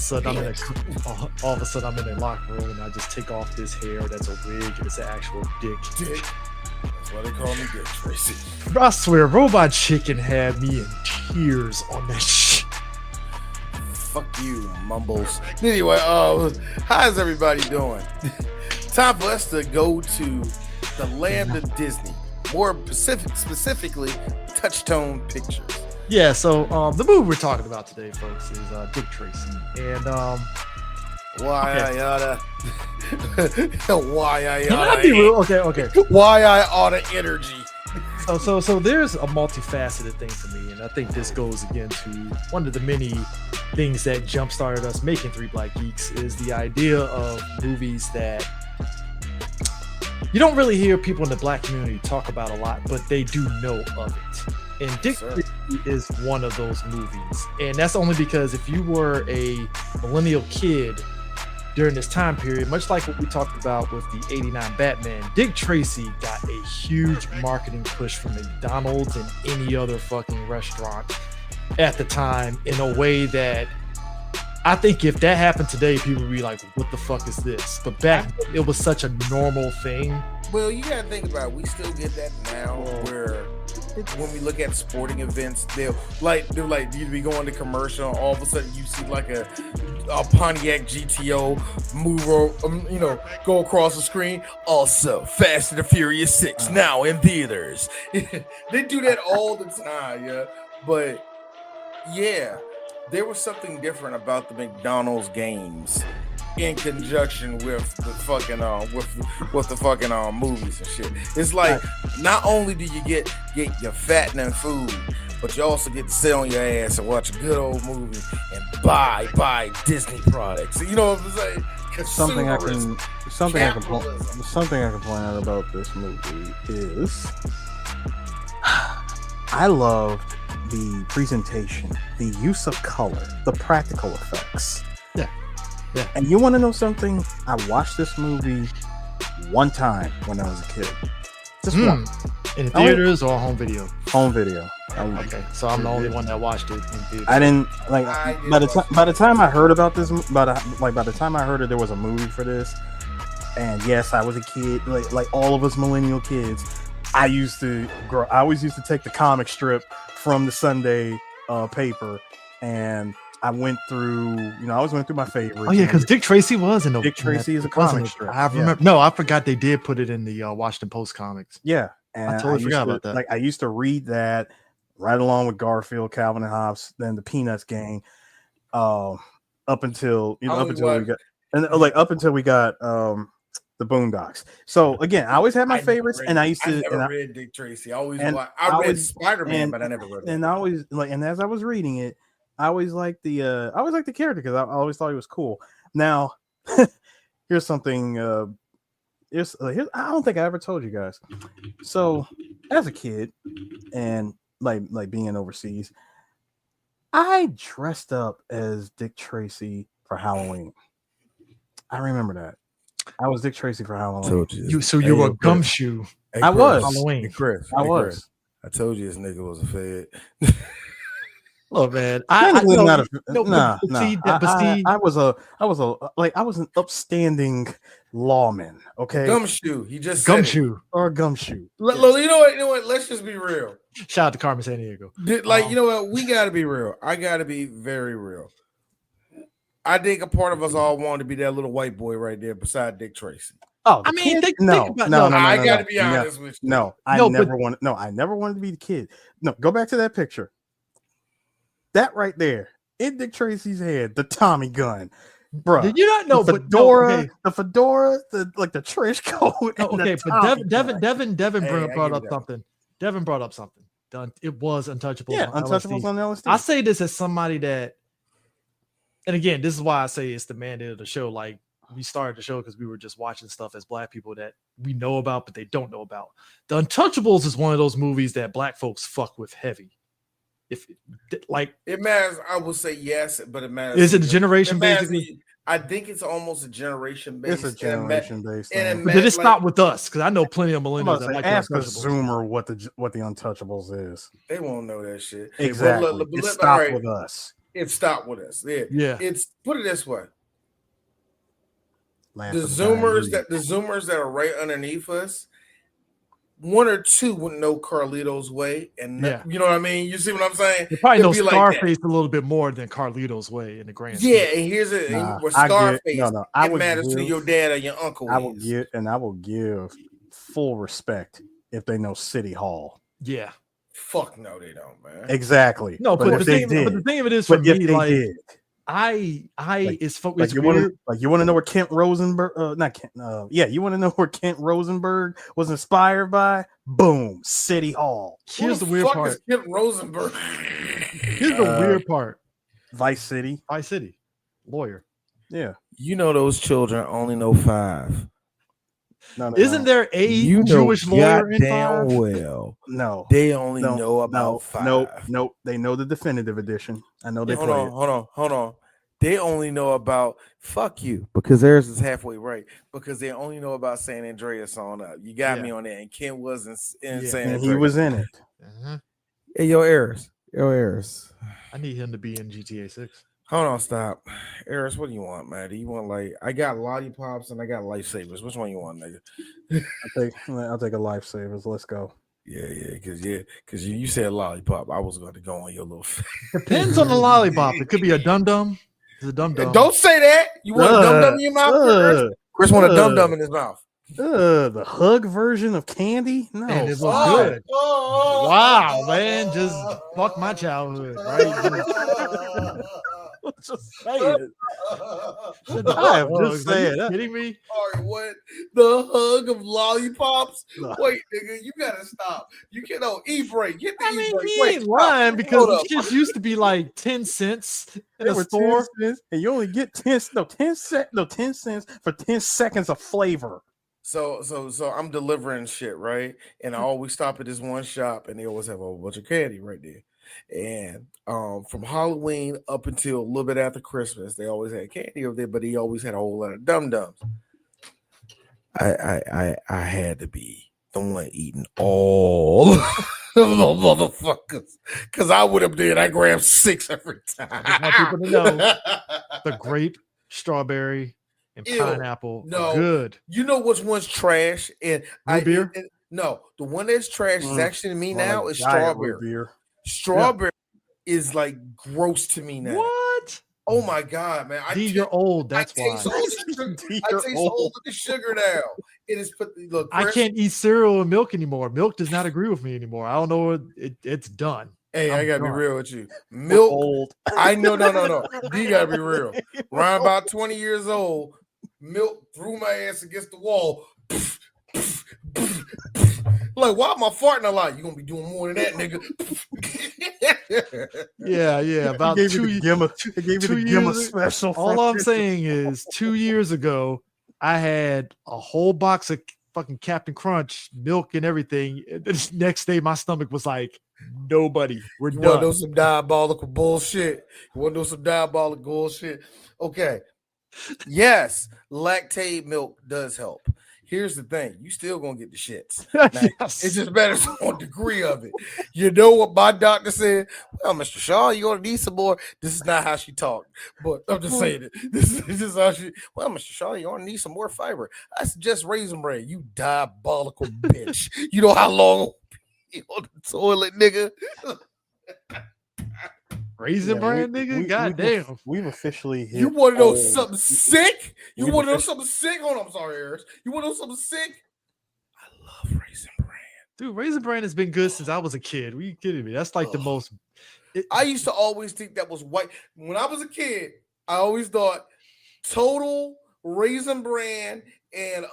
sudden all of a sudden I'm in a locker room and I just take off this hair that's a wig and it's an actual dick. That's why they call me Dick Tracy. Bro, I swear, Robot Chicken had me in tears on that shit. Fuck you, Mumbles. Anyway, how's everybody doing? Time for us to go to the land of Disney. More specifically, Touchstone Pictures. Yeah, so the movie we're talking about today, folks, is Dick Tracy. And why I oughta okay. Why I oughta energy. So there's a multifaceted thing for me, and I think this goes again to one of the many things that jump-started us making Three Black Geeks is the idea of movies that you don't really hear people in the black community talk about a lot, but they do know of it. And Dick Tracy is one of those movies. And that's only because if you were a millennial kid during this time period, much like what we talked about with the 89 Batman, Dick Tracy got a huge marketing push from McDonald's and any other fucking restaurant at the time in a way that I think if that happened today, people would be like, what the fuck is this? But back then, it was such a normal thing. Well, you gotta think about it. We still get that now where when we look at sporting events, they're like you'd be going to commercial, and all of a sudden you see like a Pontiac GTO move, go across the screen. Also, Fast and the Furious 6 now in theaters. They do that all the time, yeah. But yeah, there was something different about the McDonald's games in conjunction with the fucking with the fucking movies and shit. It's like not only do you get your fattening food, but you also get to sit on your ass and watch a good old movie and buy Disney products. You know what I'm saying? Something I can point out about this movie is I loved the presentation, the use of color, the practical effects. Yeah. And you want to know something? I watched this movie one time when I was a kid. Just one. In theaters or home video? Home video. Okay, so I'm the only one that watched it in theaters. I didn't like by the time I heard about this, by the time I heard that there was a movie for this, and yes, I was a kid, like all of us millennial kids. I always used to take the comic strip from the Sunday paper, and I went through, I always went through my favorites. Oh yeah, because Dick Tracy was in Dick Tracy is a comic strip. I remember. Yeah. No, I forgot they did put it in the Washington Post comics. Yeah, and I totally forgot about that. Like I used to read that right along with Garfield, Calvin and Hobbes, then the Peanuts gang, up until we got the Boondocks. So again, I always had my favorites, and I used to. I never read Dick Tracy. I read Spider-Man, but I never read. And I always and as I was reading it, I always liked the character because I always thought he was cool. Now, here's something. I don't think I ever told you guys. So, as a kid, and like being overseas, I dressed up as Dick Tracy for Halloween. I remember that. I was Dick Tracy for Halloween. You were Gumshoe. I was Halloween. Chris. I told you this nigga was a fed. Look, man. I was an upstanding lawman. Okay, Gumshoe. He just Gumshoe or Gumshoe. You know what? Let's just be real. Shout out to Carmen Sandiego. You know what? We gotta be real. I gotta be very real. I think a part of us all wanted to be that little white boy right there beside Dick Tracy. Oh, I mean, no. I gotta be honest with you. I never wanted to be the kid. No, go back to that picture. That right there in Dick Tracy's head, the Tommy gun, bro. Did you not know? The fedora, the trench coat. Okay, but Devin brought up something. Devin brought up something. It was Untouchables. Yeah, Untouchables on LSD. I say this as somebody that, and again, this is why I say it's the mandate of the show. Like, we started the show because we were just watching stuff as black people that we know about, but they don't know about. The Untouchables is one of those movies that black folks fuck with heavy. If like it matters, I will say yes, but it matters. Is it a generation basically? I think it's almost a generation based. It's a generation based. But did it stop with us? Because I know plenty of millennials that like ask a Zoomer what the Untouchables is. They won't know that shit. Exactly. It stopped with us. It stopped with us. Yeah. It's put it this way. Land The for dying Zoomers breed. that are right underneath us, one or two wouldn't know Carlito's Way, and you know what I mean. You see what I'm saying? They probably It'd know be like that. Scarface a little bit more than Carlito's Way in the grand Yeah, scheme. and here's it. With I Scarface, I it would matters give, to your dad or your uncle. I will give full respect if they know City Hall. Yeah. Fuck no, they don't, man. Exactly. No, but the thing of it is for me, like did. it's Like you weird. want to know where Kent Rosenberg, not Kent, you want to know where Kent Rosenberg was inspired by? Boom, City Hall. Here's the weird part. Kent Rosenberg. Here's the weird part. Vice City, lawyer. Yeah. You know those children only know 5. No. Isn't there a Jewish lawyer in 5? Well, No, they only know about 5. Nope. They know the definitive edition. I know they hold play on, hold on. They only know about fuck you because theirs is halfway right because they only know about San Andreas on up. You got me on that, and Ken was in San Andreas. He was in it. Uh-huh. Hey, your Eris. I need him to be in GTA 6. Hold on, stop. Eris, what do you want, man? Do you want I got lollipops and I got lifesavers. Which one you want, nigga? I'll take a lifesavers. Let's go. Yeah, because you said lollipop. I was going to go on your little. Depends on the lollipop. It could be a dum dum. It's a dum dum. Don't say that. You want a dum dum in your mouth? Chris want a dum dum in his mouth. The hug version of candy? No, and it was good. Wow, man, just fuck my childhood, right? Just saying. I'm just saying. Are you kidding me? Sorry, what? The hug of lollipops? Wait, nigga, you gotta stop. You can't e-break. Get the e-break. He ain't lying because the shit used to be like 10 cents in a store, and you only get 10 cents for 10 seconds of flavor. So I'm delivering shit, right? And I always stop at this one shop, and they always have a whole bunch of candy right there. And from Halloween up until a little bit after Christmas, they always had candy over there, but he always had a whole lot of dum dums. I had to be the one eating all the motherfuckers because I would have did. I grabbed 6 every time. I want people to know the grape, strawberry, and pineapple are good. You know which one's trash? And beer? No, the one that's trash is actually me now is strawberry. Beer. Strawberry is like gross to me now. What? Oh my god, man! You're old. That's why. I taste all of the sugar now. It is look. Chris, I can't eat cereal and milk anymore. Milk does not agree with me anymore. I don't know. It's done. Hey, I gotta be real with you. Milk. Old. I know. No. You gotta be real. Around about 20 years old, milk threw my ass against the wall. Like, why am I farting a lot? You're gonna be doing more than that, nigga. Yeah. About 2 years special. All I'm saying is 2 years ago, I had a whole box of fucking Captain Crunch, milk and everything. The next day, my stomach was like, nobody. We're done. You want to know some diabolical bullshit? Okay. Yes, lactate milk does help. Here's the thing. You still going to get the shits. Now, yes. It's just better on degree of it. You know what my doctor said? Well, Mr. Shaw, you're going to need some more. This is not how she talked. But I'm just saying it. This is how she, well, Mr. Shaw, you're going to need some more fiber. I suggest Raisin Bran. You diabolical bitch. You know how long you on the toilet, nigga? Raisin Bran, nigga? Goddamn. We've officially hit. You want to know something sick? You want to know something sick? Hold on, I'm sorry, Eris. You want to know something sick? I love Raisin Bran. Dude, Raisin Bran has been good since I was a kid. Are you kidding me? That's like the most. I used to always think that was white. When I was a kid, I always thought Total, Raisin Bran, and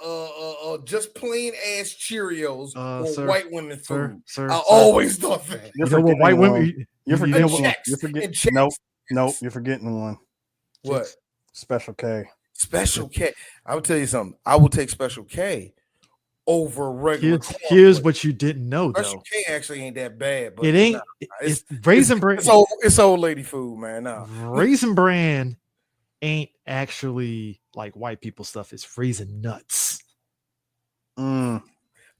just plain ass Cheerios were white women food. Sir, always thought that. You know what white women? You're forgetting one. Nope. You're forgetting one. What? Special K. Special K. I will tell you something. I will take Special K over regular. Here's what you didn't know, though. Special K actually ain't that bad. But it ain't. It's Raisin Bran. It's old lady food, man. Nah. Raisin Bran ain't actually like white people stuff. It's Raisin Nuts.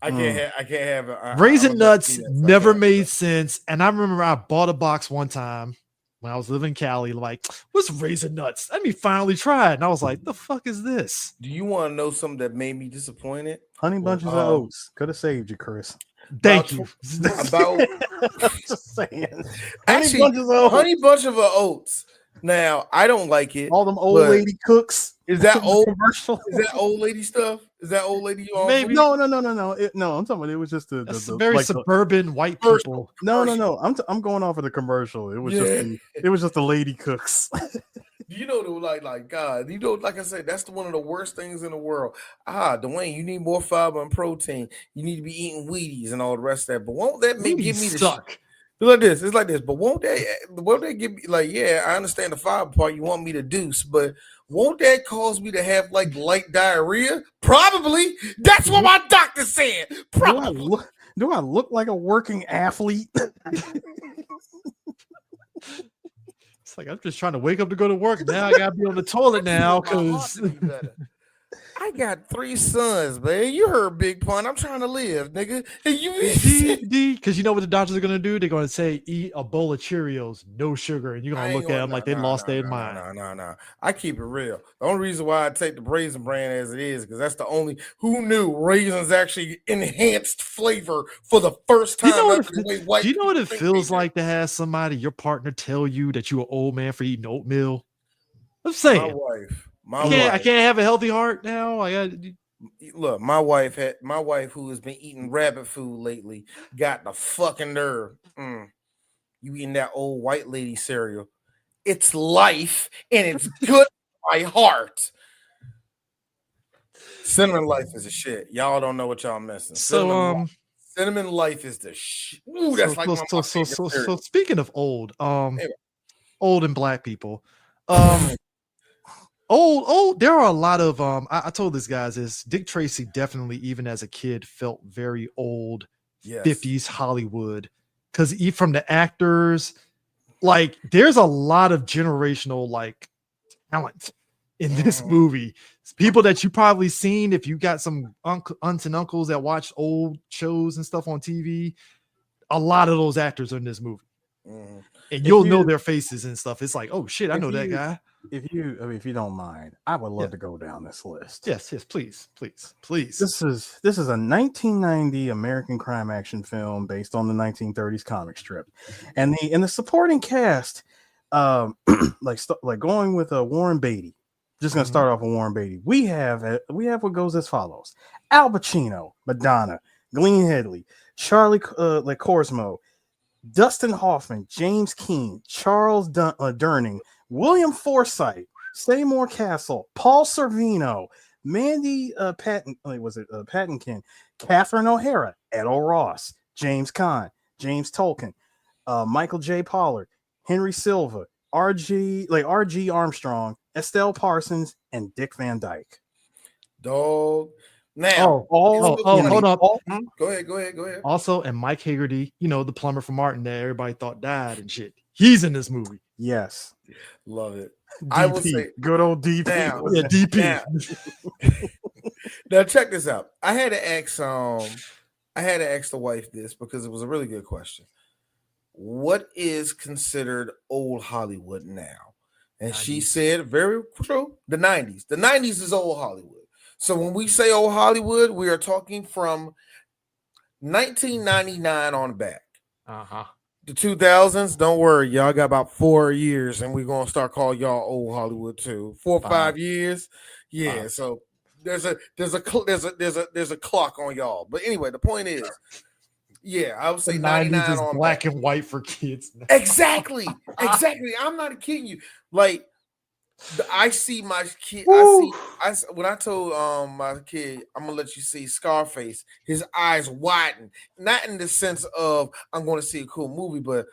I can't have Raisin Nuts never made sense. And I remember I bought a box one time when I was living in Cali, like, what's raisin nuts? Let me finally try it. And I was like, the fuck is this? Do you want to know something that made me disappointed? Honey bunches of oats could have saved you, Chris. Thank you. About just saying. Actually, honey bunch of oats. Now I don't like it. All them old lady cooks. Is that old commercial? Is that old lady stuff? Is that old lady? Maybe. No. No, I'm talking about it was just the very like suburban white people. No. I'm going off of the commercial. It was just the lady cooks. You know, like God, you know, like I said, that's one of the worst things in the world. Dwayne, you need more fiber and protein. You need to be eating Wheaties and all the rest of that. But won't that give me the suck? It's like this. But won't they give me like, yeah, I understand the fiber part you want me to deuce, but won't that cause me to have like light diarrhea? Probably. That's what my doctor said. Probably. Do I look like a working athlete? It's like I'm just trying to wake up to go to work. Now I gotta be on the toilet now because I got 3 sons, man. You heard Big Pun. I'm trying to live, nigga. Because you know what the doctors are gonna do? They're gonna say eat a bowl of Cheerios, no sugar, and you're gonna look at them like they lost their mind. No. I keep it real. The only reason why I take the raisin brand as it is because that's the only. Who knew raisins actually enhanced flavor for the first time? Do you know what it feels like to have somebody, your partner, tell you that you're an old man for eating oatmeal? I'm saying, my wife. I can't have a healthy heart now. Look, my wife, who has been eating rabbit food lately, got the fucking nerve. You eating that old white lady cereal? It's life, and it's good for my heart. Cinnamon Life is a shit. Y'all don't know what y'all missing. Cinnamon Life is the shit. Ooh, that's so speaking of old, old and black people, old. There are a lot of I told these guys this. Dick Tracy definitely, even as a kid, felt very old. Yes. 50s Hollywood, because from the actors, like there's a lot of generational like talent in this movie. People that you probably seen if you got some aunts and uncles that watch old shows and stuff on TV. A lot of those actors are in this movie, and you'll know their faces and stuff. It's like, oh shit, I know that guy. If you don't mind, I would love to go down this list. Yes, please. This is a 1990 American crime action film based on the 1930s comic strip, and the supporting cast, like going with Warren Beatty. Just gonna start off with Warren Beatty. We have what goes as follows: Al Pacino, Madonna, Glenn Headley, Charlie Corsmo, Dustin Hoffman, James Keene, Charles Durning, William Forsythe, Seymour Castle, Paul Sorvino, Mandy Patinkin, Catherine O'Hara, Edo Ross, James Caan, James Tolkien, Michael J. Pollard, Henry Silva, R.G. Armstrong, Estelle Parsons, and Dick Van Dyke. Dog. Now, hold up. Go ahead. Also, and Mike Haggerty, the plumber from Martin that everybody thought died and shit. He's in this movie. Yes. Love it. DP. I will say, good old DP. Now, DP. Now check this out. I had to ask the wife this because it was a really good question. What is considered old Hollywood now? And 90s. She said, very true, the 90s. The 90s is old Hollywood. So when we say old Hollywood, we are talking from 1999 on back. The 2000s, don't worry, y'all got about 4 years, and we're gonna start calling y'all old Hollywood too. 4 or 5 years, yeah. So there's a clock on y'all. But anyway, the point is, yeah, I would say 99 on black and white for kids. Exactly. I'm not kidding you. Like I see my kid. When I told my kid, I'm gonna let you see Scarface. His eyes widen, not in the sense of I'm going to see a cool movie, but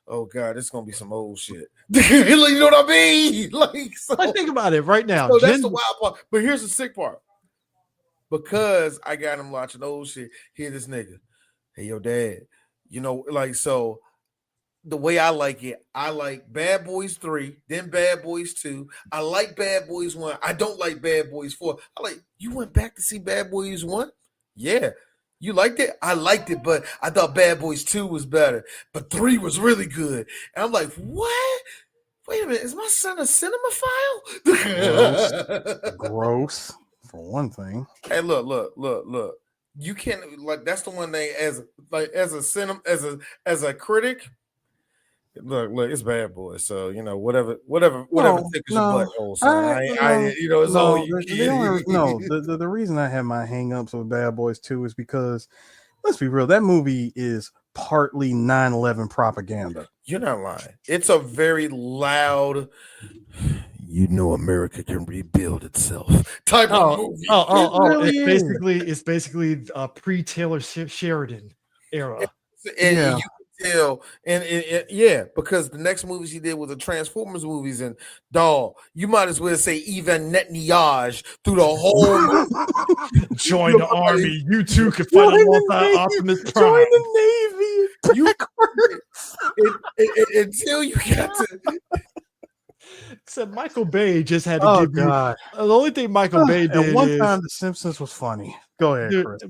oh god, it's gonna be some old shit. You know what I mean? Like, so, I think about it right now. So that's the wild part. But here's the sick part. Because I got him watching old shit. Hear this nigga. Hey, yo, dad. So. The way I like it, I like Bad Boys 3, then Bad Boys 2. I like Bad Boys 1. I don't like Bad Boys 4. You went back to see Bad Boys 1? Yeah. You liked it? I liked it, but I thought Bad Boys 2 was better. But 3 was really good. And I'm like, what? Wait a minute, is my son a cinemaphile? Gross, for one thing. Hey, look. You can't like that's the one thing as a critic. Look, it's Bad Boys. So whatever tickles your butthole. So it's all you get. The reason I have my hangups with Bad Boys 2 is because let's be real, that movie is partly 9/11 propaganda. You're not lying. It's a very loud. America can rebuild itself type of movie. It's basically pre-Taylor Sheridan era. And you can tell, and because the next movies he did was the Transformers movies, and you might as well say Ivan Netanyahu through the whole movie. Join the army. You too can fight alongside Optimus Prime. Join the Navy. Until you got to. Except Michael Bay just had to give you. The only thing Michael Bay did at one time, The Simpsons was funny. Go ahead, Chris.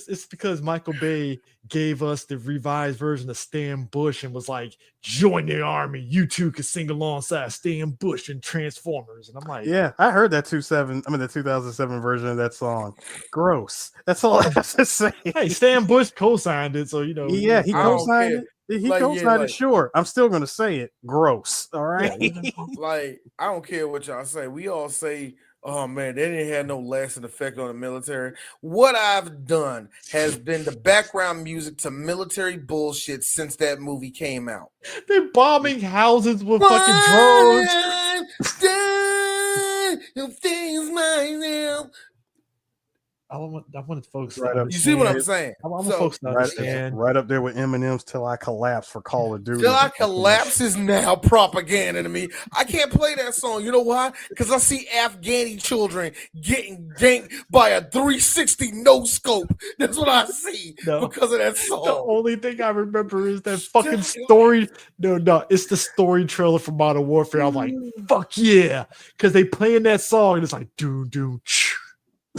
It's because Michael Bay gave us the revised version of Stan Bush and was like, "Join the army. You two can sing alongside Stan Bush and Transformers." And I'm like, "Yeah, I heard that the 2007 version of that song. Gross. That's all I have to say." Hey, Stan Bush co-signed it, so Yeah, he co-signed it. He co-signed it. Sure, I'm still gonna say it. Gross. All right. I don't care what y'all say. We all say, "Oh man, they didn't have no lasting effect on the military." What I've done has been the background music to military bullshit since that movie came out. They're bombing houses with fucking drones. I want folks. You see what I'm saying? I want folks to understand. Right up there with Eminem's "Till I Collapse" for Call of Duty. "Till I Collapse" is now propaganda to me. I can't play that song. You know why? Because I see Afghani children getting ganked by a 360 no scope. That's what I see because of that song. The only thing I remember is that fucking story. No, it's the story trailer for Modern Warfare. I'm like, fuck yeah, because they playing that song and it's like, doom.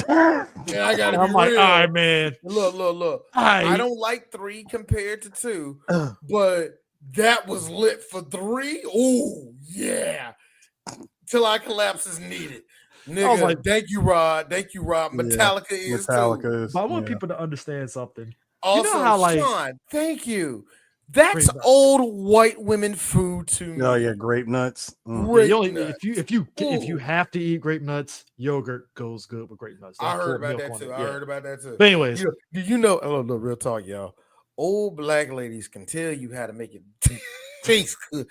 Yeah, I gotta I'm like, real. All right, man. Look. I don't like 3 compared to 2, but that was lit for 3. Oh yeah. "Till I Collapse" is needed. Nigga, I was like, thank you, Rod. Metallica is too. But I want people to understand something. Also, Sean, thank you. That's old white women food to me. Oh yeah, grape nuts. If you have to eat grape nuts, yogurt goes good with grape nuts. I heard about that too. But anyways, real talk, y'all. Old black ladies can tell you how to make it taste good.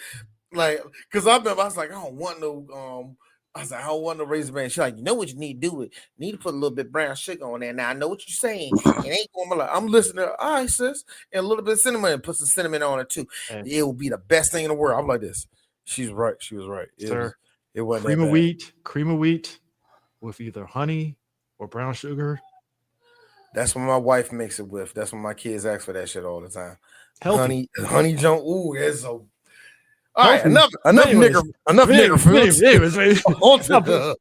Because I remember I was like, I don't want no Razor Band. She's like, you know what you need to do? You need to put a little bit brown sugar on there. Now I know what you're saying. It ain't going to I'm listening to all right, sis, and a little bit of cinnamon, and put some cinnamon on it too. It will be the best thing in the world. I'm like this. She's right. She was right. It wasn't cream of wheat with either honey or brown sugar. That's what my wife makes it with. That's what my kids ask for that shit all the time. Healthy. Honey junk. Ooh, that's so. All right, enough nigger food.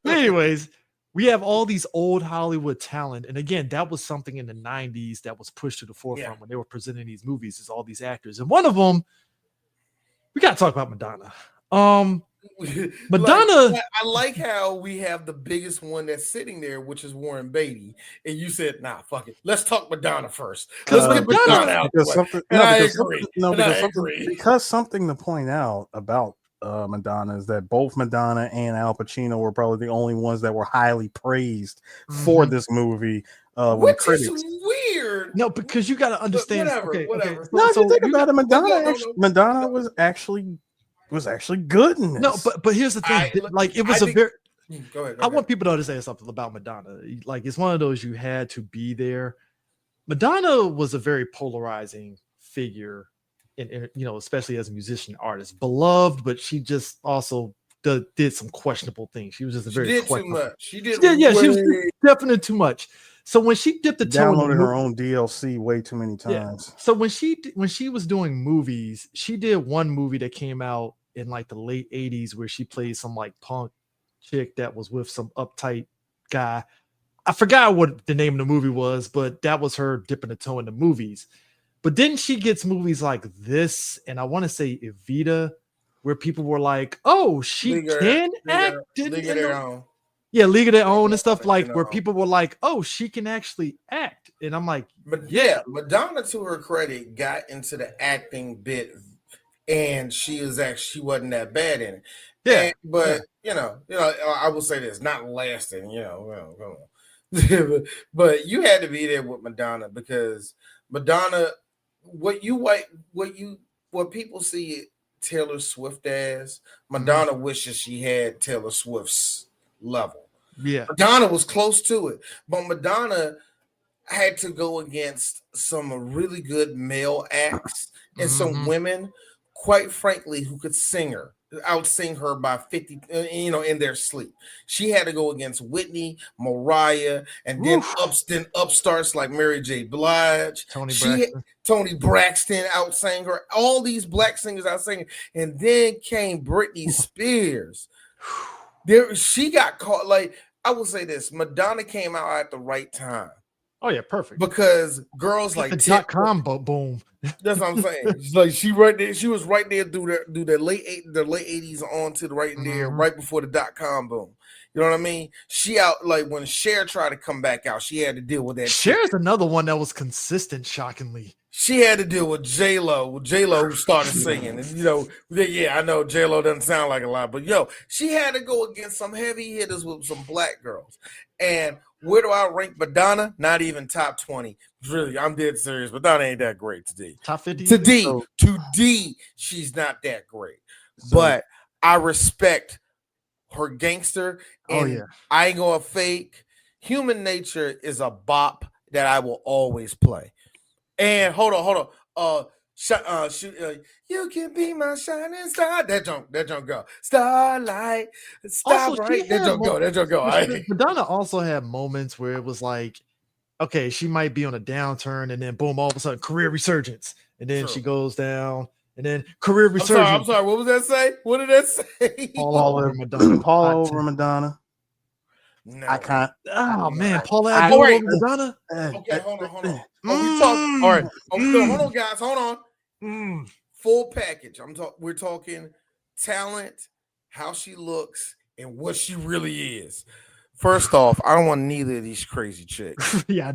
Anyways, we have all these old Hollywood talent, and again, that was something in the 90s that was pushed to the forefront when they were presenting these movies as all these actors. And one of them, we got to talk about Madonna. Madonna. I like how we have the biggest one that's sitting there, which is Warren Beatty, and you said, "Nah, fuck it. Let's talk Madonna first." Let's get Madonna out. I agree. Because something to point out about Madonna is that both Madonna and Al Pacino were probably the only ones that were highly praised for this movie. Which is weird. No, because you got to understand. Whatever. No, if you think about it, Madonna was actually good in this. No, but here's the thing. Go ahead. I want people to understand something about Madonna. Like, it's one of those you had to be there. Madonna was a very polarizing figure, in especially as a musician artist, beloved, but she just also did some questionable things. She was just She was definitely too much. So when she dipped the toe, downloaded her own DLC way too many times. Yeah. So when she was doing movies, she did one movie that came out in like the late 80s where she played some like punk chick that was with some uptight guy. I forgot what the name of the movie was, but that was her dipping a toe in the movies. But then she gets movies like this, and I want to say Evita, where people were like, "Oh, she can act." League of Their Own. Yeah, League of Their Own and stuff You where people were like, "Oh, she can actually act," and I'm like, but yeah, Madonna, to her credit, got into the acting bit, and she wasn't that bad in it. Yeah, but I will say this, not lasting, but you had to be there with Madonna because Madonna, what people see Taylor Swift as, Madonna wishes she had Taylor Swift's level. Yeah, Madonna was close to it, but Madonna had to go against some really good male acts and some women, quite frankly, who could outsing her by 50, in their sleep. She had to go against Whitney, Mariah, and then upstarts like Mary J. Blige, Tony Braxton outsang her. All these black singers outsang her, and then came Britney Spears. She got caught. Like, I will say this: Madonna came out at the right time. Oh yeah, perfect. Because girls like the .com boom. That's what I'm saying. Like she was right there through the late 80s on to the right there, right before the .com boom. You know what I mean? She out like when Cher tried to come back out, she had to deal with that. Cher's another one that was consistent, shockingly. She had to deal with J-Lo who started singing. And, I know J-Lo doesn't sound like a lot, but she had to go against some heavy hitters with some black girls. And where do I rank Madonna? Not even top 20. Really, I'm dead serious. Madonna ain't that great today. Top 50? To she's not that great. But I respect her gangster. And I ain't gonna fake. Human Nature is a bop that I will always play. And hold on. You can be my shining star. That junk go. Starlight. Stop right. That junk go. Madonna also had moments where it was like, okay, she might be on a downturn, and then boom, all of a sudden, career resurgence, and then she goes down, and then career resurgence. I'm sorry. What was that say? What did that say? Paula over Madonna. No. I can't. Oh man, Paula over Madonna. Okay, hold on. We talk. All right. Hold on, guys. Hold on. Full package. We're talking talent, how she looks, and what she really is. First off, I don't want neither of these crazy chicks. Yeah,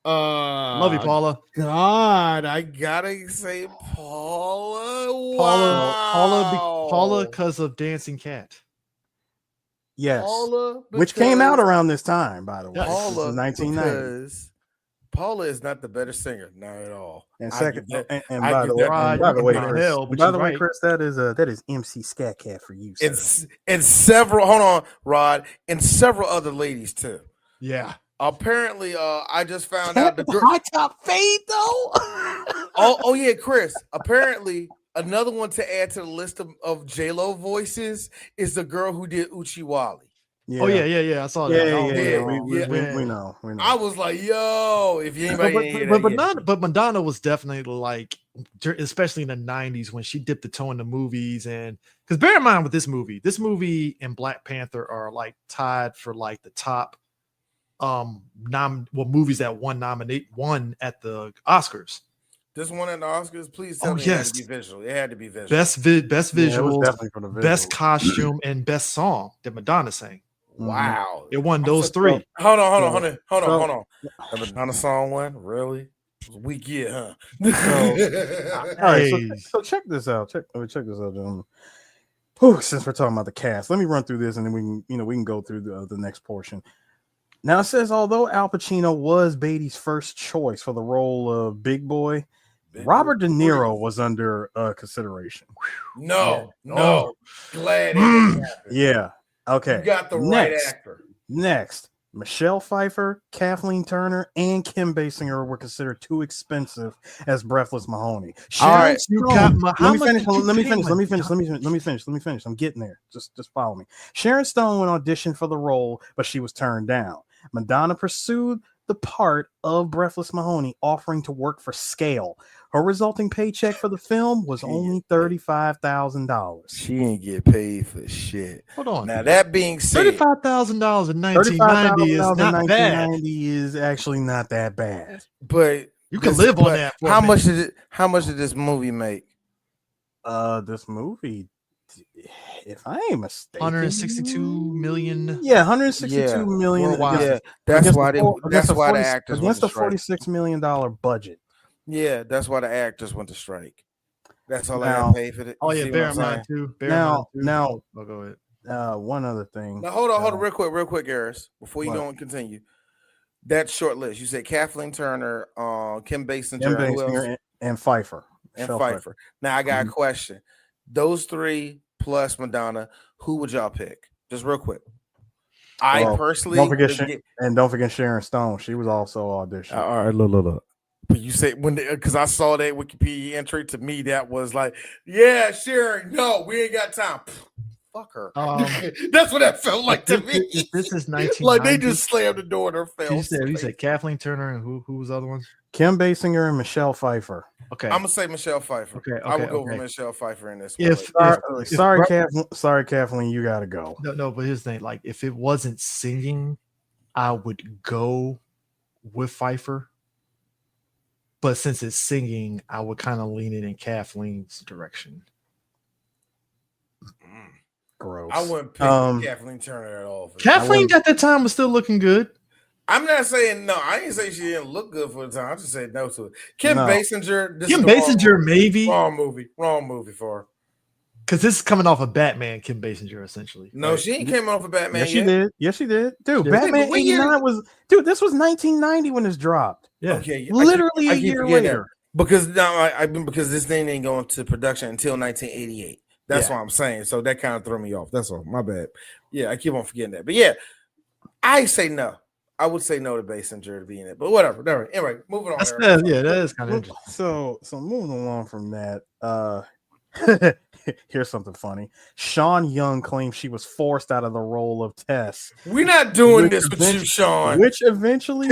love you, Paula. God, I gotta say Paula. Wow. Paula, because of Dancing Cat. Yes, which came out around this time, by the way. Paula, 1990. Paula is not the better singer, not at all. And second, by the way, Chris, that is MC Scat Cat for you. And several, hold on, Rod, and several other ladies too. Yeah. Apparently, I just found out the girl. High top fade though. oh yeah, Chris. Apparently, another one to add to the list of J-Lo voices is the girl who did Uchiwali. Yeah. Oh yeah. I saw that. We know. I was like, yo, if anybody, but Madonna was definitely like, especially in the 90s when she dipped the toe in the movies, and because bear in mind with this movie and Black Panther are like tied for like the top movies that won at the Oscars. This one at the Oscars, please tell me it had to be visual. It had to be visual. Best visuals, best costume, and best song that Madonna sang. Wow. It won those three. Hold on. The Madonna song won? Really? It was a weak year, huh? All right, so check this out. Check this out, gentlemen. Since we're talking about the cast, let me run through this, and then we can go through the next portion. Now it says, although Al Pacino was Beatty's first choice for the role of Big Boy, Robert De Niro was under consideration. No. Glad. Yeah. Okay. You got the right actor. Next, Michelle Pfeiffer, Kathleen Turner, and Kim Basinger were considered too expensive as Breathless Mahoney. All right, let me finish. I'm getting there. Just follow me. Sharon Stone went audition for the role, but she was turned down. Madonna pursued the part of Breathless Mahoney, offering to work for Scale. Her resulting paycheck for the film was only $35,000. She ain't get paid for shit. Hold on. Now that being said, $35,000 in 1990 is not bad. 1990 is actually not that bad. But you can live on that. How much did this movie make? This movie, if I ain't mistaken, 162 million. Yeah, 162 million. Worldwide. That's why the actors against went the $46 million budget. Yeah, that's why the actors went to strike. That's all I Now- got paid for it. Oh yeah, bear in mind too. Now, Oh, go ahead. one other thing. Now hold on, real quick, Garris, before you What? go and continue. That short list. You said Kathleen Turner, Kim Basinger, who else? And Pfeiffer. And Michelle Pfeiffer. Now I got Mhm. a question. Those three plus Madonna, who would y'all pick? Just real quick. I Well, personally don't forget Sharon Stone. She was also auditioning. all right, look. But you say because I saw that Wikipedia entry, to me that was like, yeah, Sharon, no, we ain't got time. Fuck her. That's what that felt like to me. If this is 1990. Like they just slammed the door in her face. You said Kathleen Turner and who was the other ones? Kim Basinger and Michelle Pfeiffer. Okay, I'm gonna say Michelle Pfeiffer. Okay, I would go okay. with Michelle Pfeiffer in this. Sorry, Kathleen, you gotta go. No, but here's the thing: like, if it wasn't singing, I would go with Pfeiffer. But since it's singing, I would kind of lean it in Kathleen's direction. Gross. I wouldn't pick Kathleen Turner at all. Kathleen at the time was still looking good. I'm not saying no. I didn't say she didn't look good for the time. I just said no to it. Kim Basinger. Kim Basinger, maybe. Wrong movie for her. Because this is coming off of Batman, Kim Basinger, essentially. No, she ain't came off of Batman. Yes, she did. Dude, Yeah. Batman 89 was. Dude, this was 1990 when this dropped. Yeah. Okay. Literally a year later. Because because this thing ain't going to production until 1988. That's what I'm saying. So that kind of threw me off. That's all. My bad. Yeah, I keep on forgetting that. But yeah, I say no. I would say no to Basinger to be in it. But whatever. Anyway, moving on. That is kind of interesting. So moving along from that, here's something funny. Sean Young claims she was forced out of the role of Tess. We're not doing this with you, Sean. Which eventually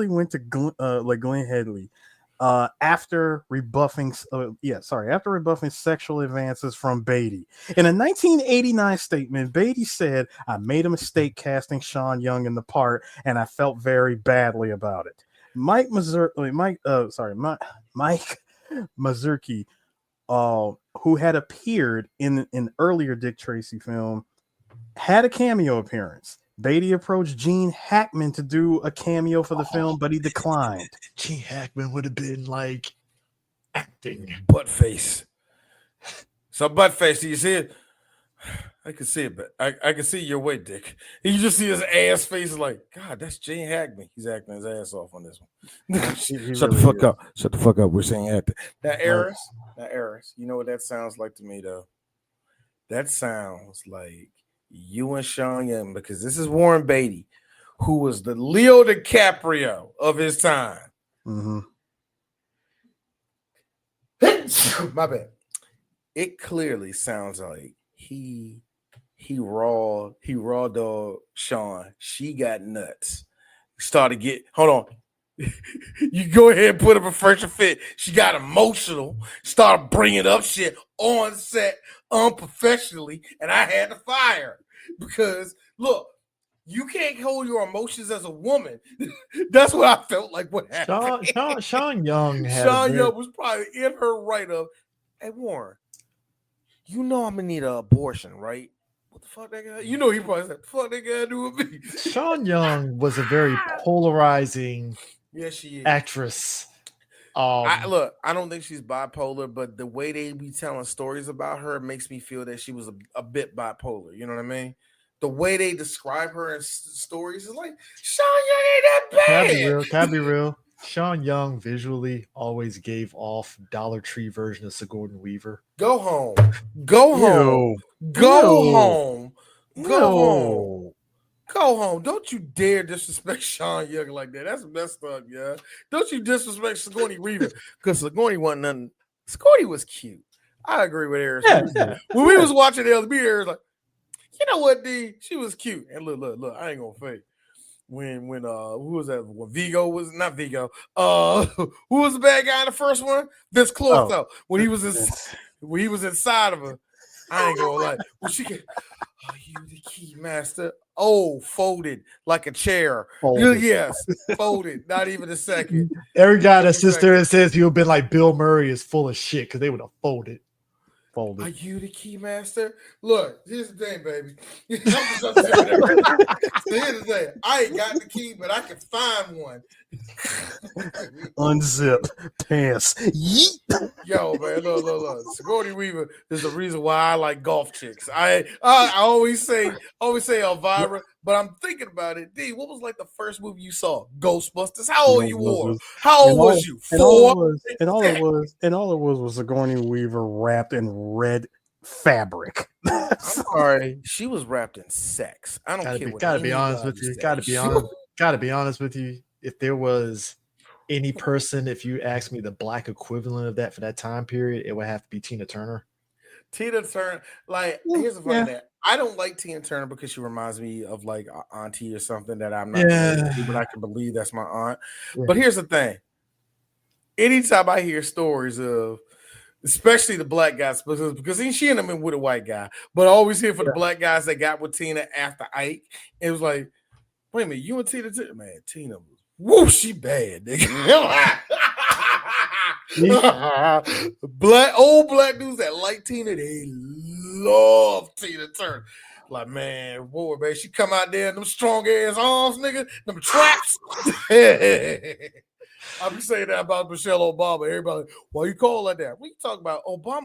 went to Glenn Headley. After rebuffing sexual advances from Beatty. In a 1989 statement, Beatty said, "I made a mistake casting Sean Young in the part, and I felt very badly about it." Mike Mazurki, who had appeared in an earlier Dick Tracy film, had a cameo appearance. Beatty approached Gene Hackman to do a cameo for the film, but he declined. Gene Hackman would have been like acting. Butt face. So butt face, do you see it? I can see it, but I can see your way, Dick. You just see his ass face like, God, that's Gene Hackman. He's acting his ass off on this one. Shut the fuck up. Shut the fuck up. We're saying acting. Now, Eris, you know what that sounds like to me, though? That sounds like you and Sean Young, because this is Warren Beatty, who was the Leo DiCaprio of his time. Mm-hmm. My bad. It clearly sounds like he raw dog Sean. She got nuts. Hold on. You go ahead and put up a fresh fit. She got emotional, started bringing up shit on set unprofessionally, and I had to fire her because look, you can't hold your emotions as a woman. That's what I felt like. What happened? Sean Young was probably in her right of, hey Warren, you know I'm gonna need an abortion, right? What the fuck that guy? You know he probably said, "Fuck that guy do with me." Sean Young was a very polarizing she is. actress. I don't think she's bipolar, but the way they be telling stories about her makes me feel that she was a bit bipolar. You know what I mean? The way they describe her in stories is like, Sean Young ain't that bad. Can I be real? Sean Young visually always gave off Dollar Tree version of Sigourney Weaver. Go home. Go home. Don't you dare disrespect Sean Young like that. That's messed up, yeah. Don't you disrespect Sigourney Weaver, because Sigourney wasn't nothing. Sigourney was cute. I agree with Eric. Yeah. When we was watching the LB, Eric was like, you know what, D? She was cute. And look, I ain't gonna fake. when who was that? When Vigo was not Vigo. Who was the bad guy in the first one? Vince Clortho. When he was inside of her. I ain't gonna lie. When she get, are you the key master? Oh, folded like a chair. Folded. Yes, folded. Not even a second. Every guy that sits there and says he would have been like Bill Murray is full of shit because they would have folded. Are you the key master? Look, here's the thing, baby. Here's the thing. I ain't got the key, but I can find one. Unzip pants. Yeet. Yo, man, look. Sigourney Weaver is the reason why I like golf chicks. I always say Elvira, but I'm thinking about it. D, what was like the first movie you saw? Ghostbusters. How old you were? How old was you? 4. And all it was Sigourney Weaver wrapped in red fabric. I'm sorry, she was wrapped in sex. I don't care. Gotta be honest with you. Gotta be honest with you. If there was any person, if you ask me the black equivalent of that for that time period, it would have to be Tina Turner. Tina Turner, like, here's the funny thing. I don't like Tina Turner because she reminds me of like auntie or something that I'm not related to, but I can believe that's my aunt. Yeah. But here's the thing. Anytime I hear stories of, especially the black guys, because she ended up with a white guy, but I always hear for the black guys that got with Tina after Ike, it was like, wait a minute, you and Tina Turner? Man, Tina was, woo, she bad, nigga. Old black dudes that like Tina, they love Tina Turner. Like, man, boy, man, she come out there in them strong ass arms, nigga, them traps. I'm just saying that about Michelle Obama. Everybody, why you call like that? What you talking about? Obama,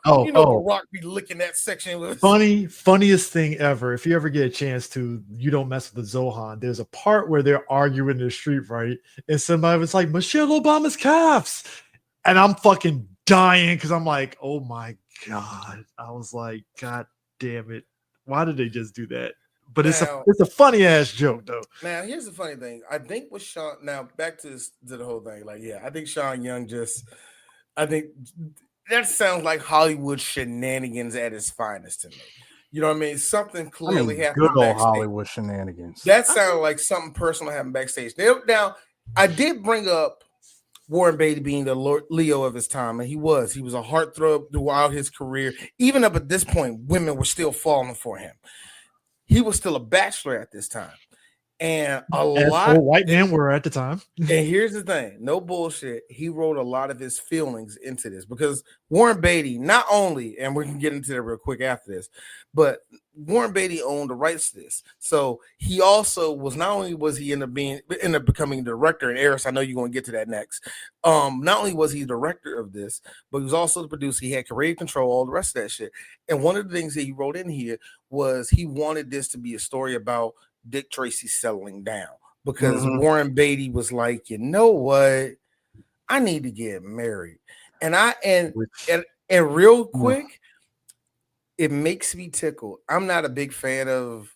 Barack be licking that section. Funniest thing ever. If you ever get a chance to, you don't mess with the Zohan. There's a part where they're arguing in the street, right? And somebody was like, Michelle Obama's calves. And I'm fucking dying because I'm like, oh my God. I was like, God damn it. Why did they just do that? But it's a funny ass joke though. Now here's the funny thing. I think with Sean. Now back to the whole thing. Like, I think Sean Young I think that sounds like Hollywood shenanigans at its finest to me. You know what I mean? Something clearly happened. Good old Hollywood shenanigans. That sounded like something personal happened backstage. Now I did bring up Warren Beatty being the Leo of his time, and he was a heartthrob throughout his career. Even up at this point, women were still falling for him. He was still a bachelor at this time. And a lot of white men were at the time. And here's the thing, no bullshit. He wrote a lot of his feelings into this because Warren Beatty, not only, and we can get into that real quick after this, but Warren Beatty owned the rights to this. So he also was, not only was he end up becoming the director, and Eris, I know you're going to get to that next. Not only was he the director of this, but he was also the producer. He had creative control, all the rest of that shit. And one of the things that he wrote in here was he wanted this to be a story about Dick Tracy settling down, because Warren Beatty was like, you know what, I need to get married. And real quick, it makes me tickle. I'm not a big fan of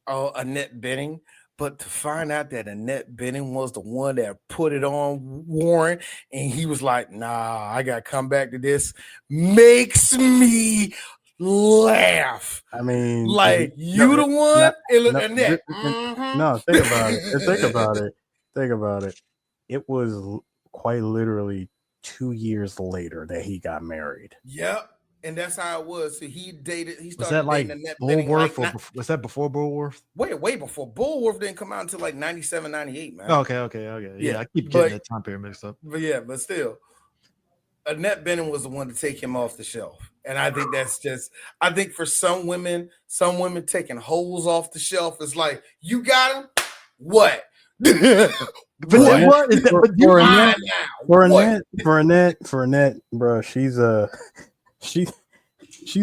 Annette Bening, but to find out that Annette Bening was the one that put it on Warren, and he was like, nah, I gotta come back to this, makes me laugh. I mean, like, you the one? Annette. No, think about it. It was quite literally 2 years later that he got married. Yep. And that's how it was. So he started dating Annette Bullworth, was that before Bullworth? Way before. Bullworth didn't come out until like 97, 98, man. Okay. Yeah, I keep getting that time period mixed up. But still, Annette Bening was the one to take him off the shelf. And I think I think for some women taking holes off the shelf is like, you got him? What? For Annette, bro, she's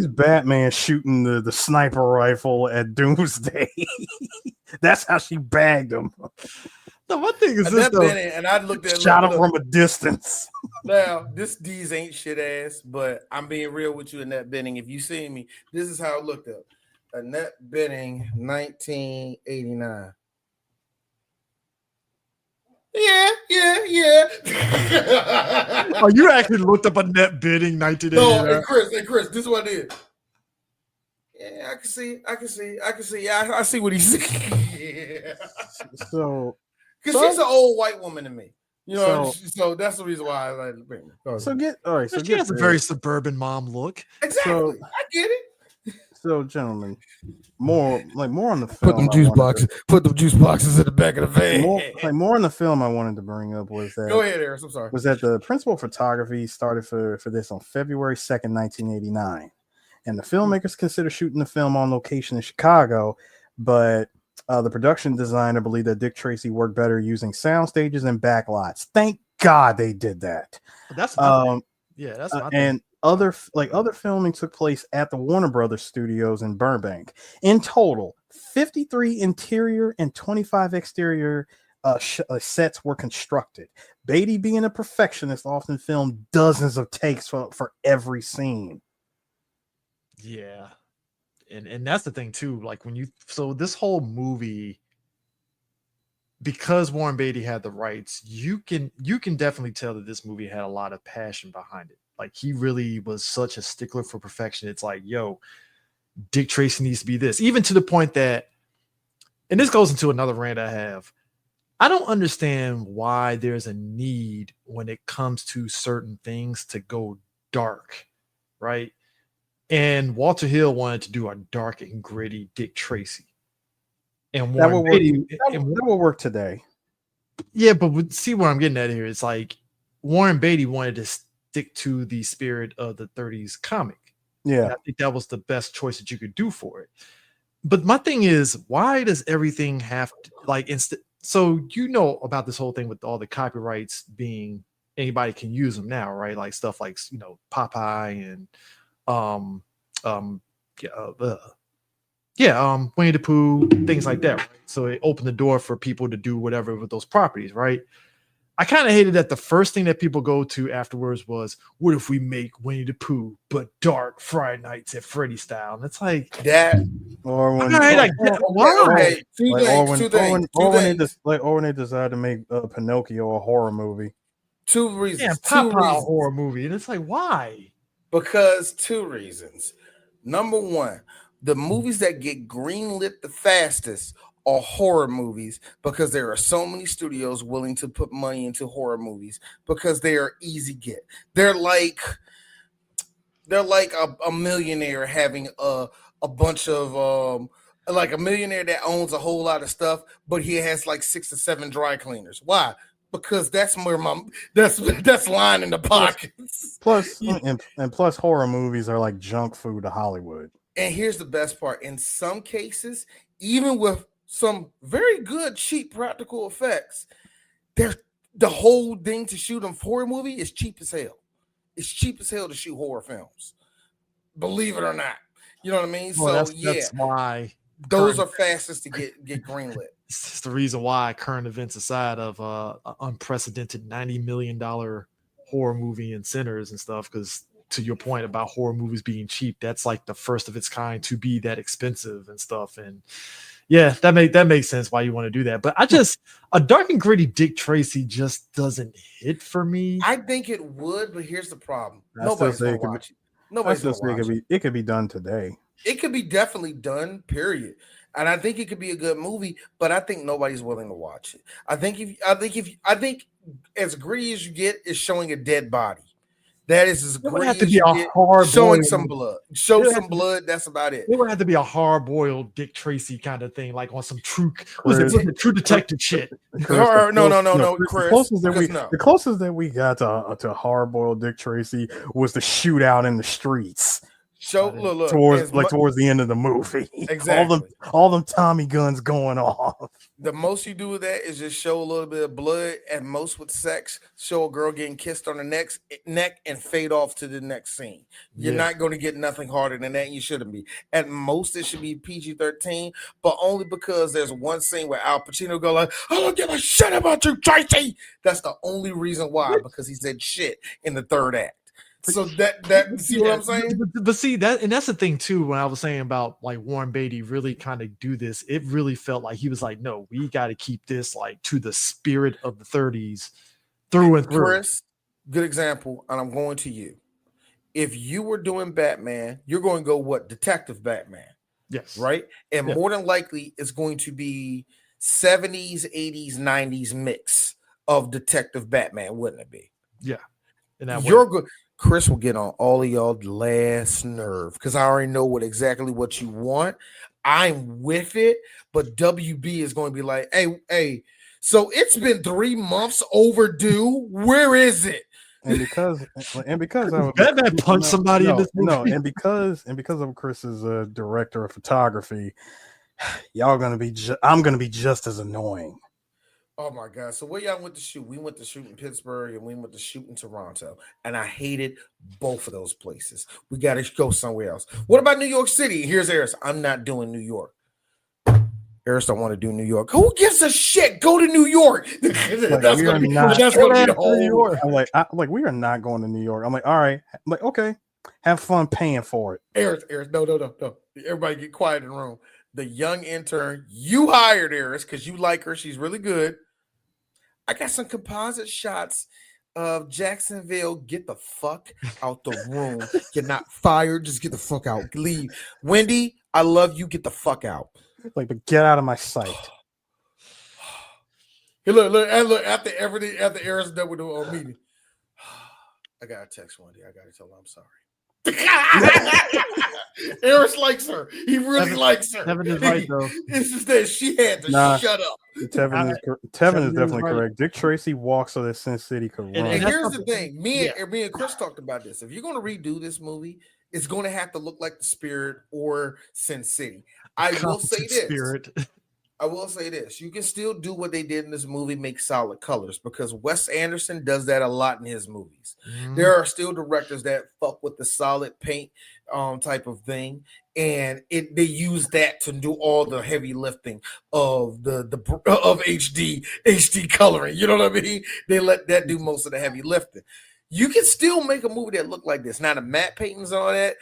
Batman shooting the sniper rifle at Doomsday. That's how she bagged him. No, one thing is this though, and I looked at shot him from a distance. Now, D's ain't shit ass, but I'm being real with you, Annette Bening. If you see me, this is how it looked up. Annette Bening, 1989. Yeah. Oh, you actually looked up Annette Bening 1989? No, hey Chris, this is what I did. Yeah, I can see. Yeah, I see what he's saying. So, Because she's an old white woman to me. You know, So- so that's the reason why I like to bring her. so get all right. So She get has a this. very suburban mom look. Exactly. I get it. So, gentlemen, more on the film. Put them juice boxes in the back of the van. More on the film I wanted to bring up was that. Go ahead, Eris. I'm sorry. Was that the principal photography started for this on February 2nd, 1989. And the filmmakers consider shooting the film on location in Chicago, but the production designer believed that Dick Tracy worked better using sound stages and backlots. Thank God they did that. That's my thing. Yeah, that's my thing. And other filming took place at the Warner Brothers studios in Burbank. In total, 53 interior and 25 exterior sets were constructed. Beatty, being a perfectionist, often filmed dozens of takes for every scene. Yeah. And that's the thing too. Like so this whole movie, because Warren Beatty had the rights, you can definitely tell that this movie had a lot of passion behind it. Like he really was such a stickler for perfection. It's like, yo, Dick Tracy needs to be this, even to the point that, and this goes into another rant I have. I don't understand why there's a need when it comes to certain things to go dark, right? And Walter Hill wanted to do a dark and gritty Dick Tracy. And Warren Beatty, that will work today. Yeah, but see where I'm getting at here. It's like Warren Beatty wanted to stick to the spirit of the 30s comic. Yeah. And I think that was the best choice that you could do for it. But my thing is, why does everything have to, like, so you know about this whole thing with all the copyrights being anybody can use them now, right? Like stuff like, you know, Popeye and Winnie the Pooh, things like that, right? So it opened the door for people to do whatever with those properties, right? I kind of hated that the first thing that people go to afterwards was, what if we make Winnie the Pooh but dark Friday Nights at Freddy style? And it's like that, or when they decided to make Pinocchio a horror movie. Two reasons. Yeah, Popeye horror movie, and it's like, why? Because two reasons. Number one, the movies that get greenlit the fastest are horror movies, because there are so many studios willing to put money into horror movies because they are easy get. They're like a millionaire having a bunch of like a millionaire that owns a whole lot of stuff, but he has like 6 or 7 dry cleaners. Why? Because that's where that's line in the pockets. Plus, plus, horror movies are like junk food to Hollywood. And here's the best part: in some cases, even with some very good cheap practical effects, the whole thing to shoot a horror movie is cheap as hell. It's cheap as hell to shoot horror films, believe it or not. You know what I mean? Well, that's why those are fastest to get greenlit. It's the reason why, current events aside, of an unprecedented $90 million horror movie in Sinners and stuff, because to your point about horror movies being cheap, that's like the first of its kind to be that expensive and stuff. And yeah, that makes sense why you want to do that. But a dark and gritty Dick Tracy just doesn't hit for me. I think it would, but here's the problem: nobody's gonna watch it. Nobody's gonna watch it. It could be done today. It could be definitely done, period. And I think it could be a good movie, but I think nobody's willing to watch it. I think as gritty as you get is showing a dead body. That is as gritty as you get, showing some blood. Show some blood. That's about it. It would have to be a hard-boiled Dick Tracy kind of thing, like on some true detective shit. No, Chris. The closest that we got to hard-boiled Dick Tracy was the shootout in the streets. Look towards the end of the movie. Exactly. All them Tommy guns going off. The most you do with that is just show a little bit of blood, and most with sex, show a girl getting kissed on the neck and fade off to the next scene. You're not going to get nothing harder than that, and you shouldn't be. At most, it should be PG-13, but only because there's one scene where Al Pacino go like, "I don't give a shit about you, Tracy." That's the only reason why, because he said shit in the third act. So that see what I'm saying? But see that, and that's the thing too. When I was saying about like Warren Beatty really kind of do this, it really felt like he was like, no, we got to keep this like to the spirit of the 30s through and through. Chris, good example, and I'm going to you. If you were doing Batman, you're going to go what? Detective Batman. Yes. Right? And Yeah. more than likely, it's going to be 70s, 80s, 90s mix of Detective Batman, wouldn't it be? Yeah. In that You're way. good. Chris will get on all of y'all last nerve because I already know exactly what you want. I'm with it, but WB is going to be like, hey, so it's been 3 months overdue. Where is it? And because Batman punched somebody in this movie. and because of Chris's director of photography, y'all gonna be I'm gonna be just as annoying. Oh my God. So where y'all went to shoot? We went to shoot in Pittsburgh and we went to shoot in Toronto. And I hated both of those places. We got to go somewhere else. What about New York City? Here's Eris. I'm not doing New York. Eris don't want to do New York. Who gives a shit? Go to New York. That's going to be the whole. I'm like, we are not going to New York. I'm like, all right. I'm like, okay. Have fun paying for it. Eris, no. Everybody get quiet in the room. The young intern, you hired Eris because you like her. She's really good. I got some composite shots of Jacksonville. Get the fuck out the room. You're not fired. Just get the fuck out. Leave. Wendy, I love you. Get the fuck out. Like, but get out of my sight. Hey, look. After Eris done with the meeting, I got a text Wendy. I got to tell her I'm sorry. Eris likes her. He really likes her. Tevin is right though. It's just that she had to shut up. Tevin is definitely correct. Dick Tracy walks so that Sin City could run. And here's the thing: me and Chris talked about this. If you're going to redo this movie, it's going to have to look like The Spirit or Sin City. I will say this: you can still do what they did in this movie, make solid colors, because Wes Anderson does that a lot in his movies. There are still directors that fuck with the solid paint type of thing, and they use that to do all the heavy lifting of of HD coloring. You know what I mean? They let that do most of the heavy lifting. You can still make a movie that look like this. Now the matte paintings and all that.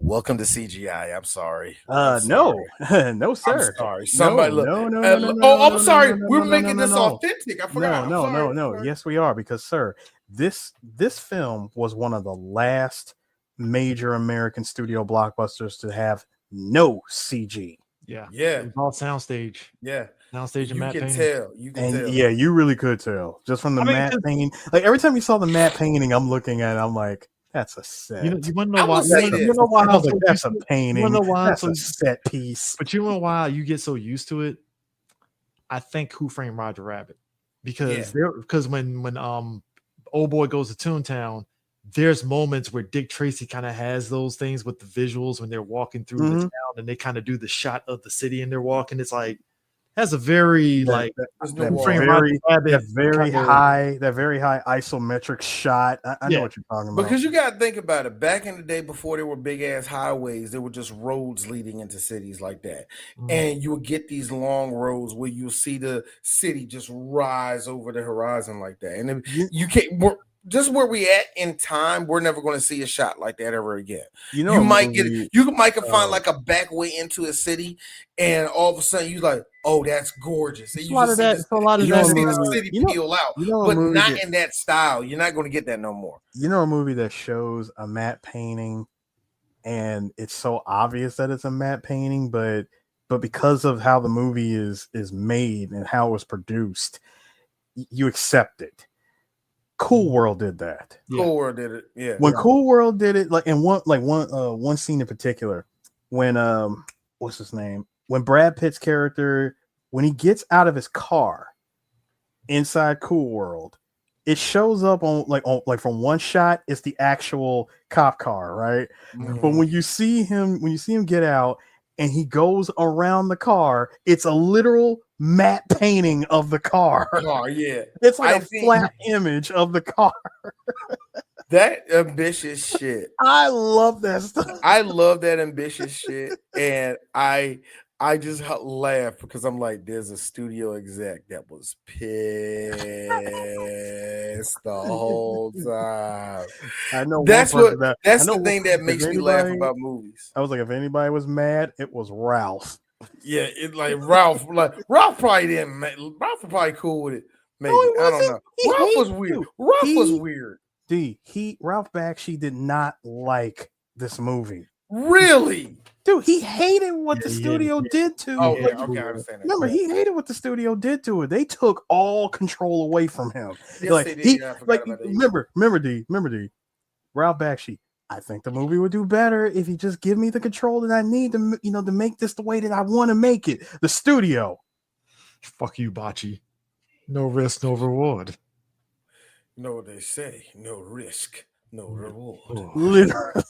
Welcome to CGI. I'm sorry. No, sir. I'm sorry. Somebody I'm sorry. We're making this authentic. I forgot. No. Yes, we are, because, sir, this film was one of the last major American studio blockbusters to have no CG. Yeah. It was all soundstage. Yeah. Soundstage and matte painting. You can tell. Yeah, you really could tell just from the matte painting. Like every time you saw the matte painting, I'm looking at it, I'm like, that's a set. You want to know why? You know why? That's a painting. You want to know why? That's a set piece. But you know why you get so used to it? I think Who Framed Roger Rabbit, because when old boy goes to Toontown, there's moments where Dick Tracy kind of has those things with the visuals when they're walking through the town and they kind of do the shot of the city and they're walking. It's like has a very very high isometric shot. I know what you're talking about. Because you got to think about it. Back in the day, before there were big ass highways, there were just roads leading into cities like that, and you would get these long roads where you'll see the city just rise over the horizon like that, and you can't. Just where we at in time, we're never going to see a shot like that ever again. You might find like a back way into a city, and all of a sudden you're like, "Oh, that's gorgeous." And you see the city peel out, but not in that style. You're not going to get that no more. You know, a movie that shows a matte painting, and it's so obvious that it's a matte painting, but because of how the movie is made and how it was produced, you accept it. Cool World did that. Cool World did it. Yeah. When Cool World did it, one scene in particular, when what's his name? When Brad Pitt's character, when he gets out of his car inside Cool World, it shows up on from one shot, it's the actual cop car, right? Mm-hmm. But when you see him get out and he goes around the car, it's a literal matte painting of the car. Oh, yeah. It's like a flat image of the car. That ambitious shit. I love that stuff. I love that ambitious shit. And I just laugh because I'm like, there's a studio exec that was pissed the whole time. I know that's the thing that makes me laugh about movies. I was like, if anybody was mad, it was Ralph. Yeah, it like Ralph. Ralph probably didn't. Ralph was probably cool with it. Maybe I don't know. Ralph was weird. Ralph was weird. Ralph Bakshi did not like this movie. Really? Dude, he hated what the Yeah, studio did to Oh, it. yeah. Okay, I understand that. Remember, he hated what the studio did to it. They took all control away from him. Yes, Like they did. he, Yeah, I forgot like about that. remember D. Ralph Bakshi. I think the movie would do better if you just give me the control that I need to, to make this the way that I want to make it. The studio. Fuck you, Bocce. No risk, no reward. You know what they say? No risk, no reward. Oh. Literally.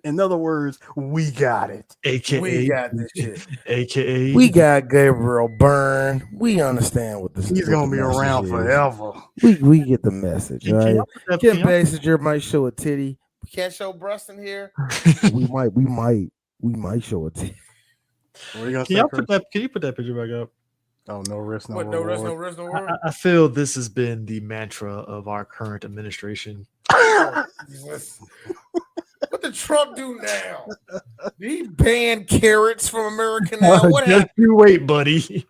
In other words, we got it. AKA, We got this shit. AKA, We got Gabriel Byrne. We understand what this. He's gonna be around forever. We get the message, Can right? y'all put that- Kim can y'all- Basinger might show a titty. We can't show breast in here. we might show a titty. What are you gonna Can say, y'all Chris? put that? Can you put that picture back up? Oh, no risk, no What? reward. No risk, no risk, no reward. I feel this has been the mantra of our current administration. Jesus. What did Trump do now? Did he ban carrots from America now? What Just happened? you wait, buddy.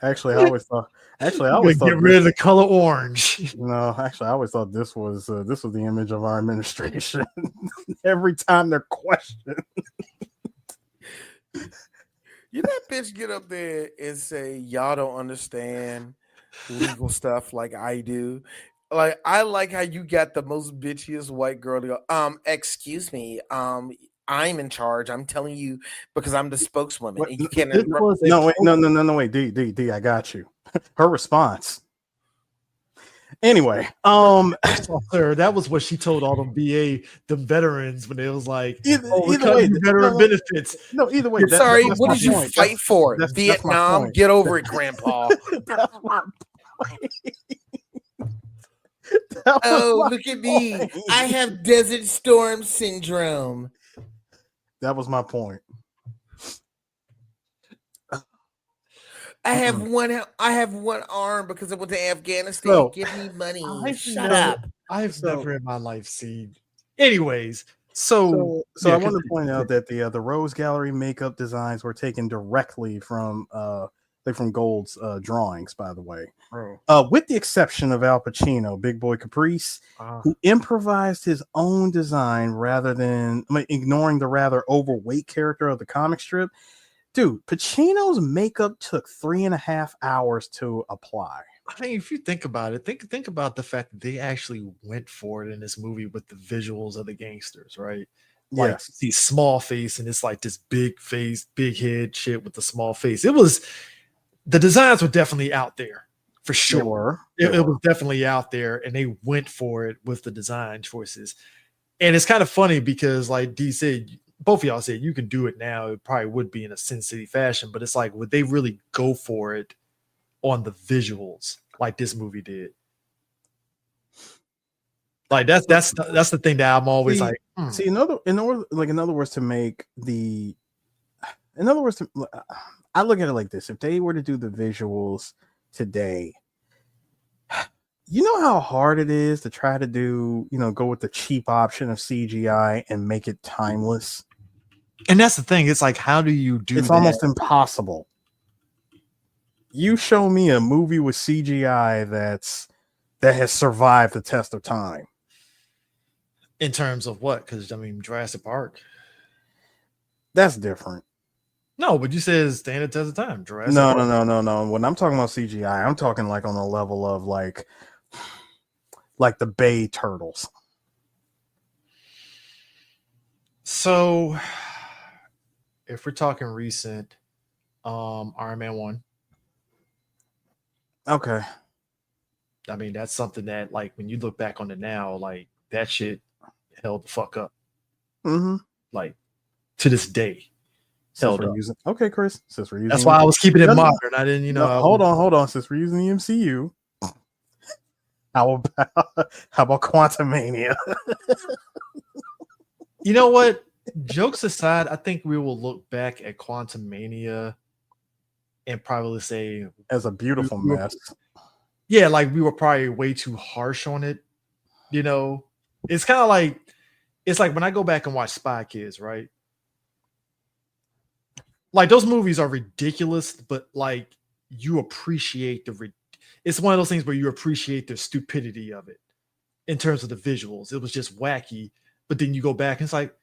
Actually, I always thought. Actually, I Get always thought. rid of the color orange. No, actually, I always thought this was the image of our administration. Every time they're questioned. You that bitch get up there and say y'all don't understand legal stuff like I do. Like I like how you got the most bitchiest white girl to go, excuse me, I'm in charge. I'm telling you because I'm the spokeswoman. What? And you can't It was a No, wait, no, wait, D, I got you. Her response. Anyway, Sir, that was what she told all them VA, the veterans, when it was like, either because way, you veteran benefits. no, either way. sorry, that's what my did you point. fight for? that's my Vietnam? point. Get over it, Grandpa. That's my point. That was Oh, my look at me. point. I have Desert Storm Syndrome. That was my point. I have one arm because I went to Afghanistan. So, Give me money. I've Shut never- up. I've So- never in my life seen. Anyways, so So yeah, I want to continue. point out that the Rose Gallery makeup designs were taken directly from Gold's drawings, by the way. With the exception of Al Pacino, Big Boy Caprice, who improvised his own design rather than ignoring the rather overweight character of the comic strip. Dude, Pacino's makeup took 3.5 hours to apply. I mean, if you think about it, think about the fact that they actually went for it in this movie with the visuals of the gangsters, right? Like Yes. the small face, and it's like this big face, big head shit with the small face. It was the designs were definitely out there for sure. It was definitely out there, and they went for it with the design choices. And it's kind of funny because, like D said, both of y'all said you can do it now. It probably would be in a Sin City fashion, but it's like, would they really go for it on the visuals like this movie did? Like that's the thing that I'm always like. See, in other words, to make the, I look at it like this: if they were to do the visuals today, you know how hard it is to try to do, go with the cheap option of CGI and make it timeless. And that's the thing. It's like, how do you do? It's almost impossible. You show me a movie with CGI that has survived the test of time. In terms of what? Because I mean, Jurassic Park. That's different. No, but you said stand the test of time. Jurassic No. When I'm talking about CGI, I'm talking like on the level of like the Bay Turtles. So, if we're talking recent, Iron Man 1. Okay. I mean, that's something that, like, when you look back on it now, like, that shit held the fuck up. Mm-hmm. Like, to this day. Held up. Okay, Chris. Since we're using, that's why I was keeping it modern. I didn't, hold on. Since we're using the MCU, how about Quantumania? You know what? Jokes aside, I think we will look back at Quantumania and probably say as a beautiful mess. Yeah, like we were probably way too harsh on it. It's kind of like, it's like when I go back and watch Spy Kids, right? Like those movies are ridiculous, but like you appreciate it's one of those things where you appreciate the stupidity of it in terms of the visuals. It was just wacky, but then you go back and it's like,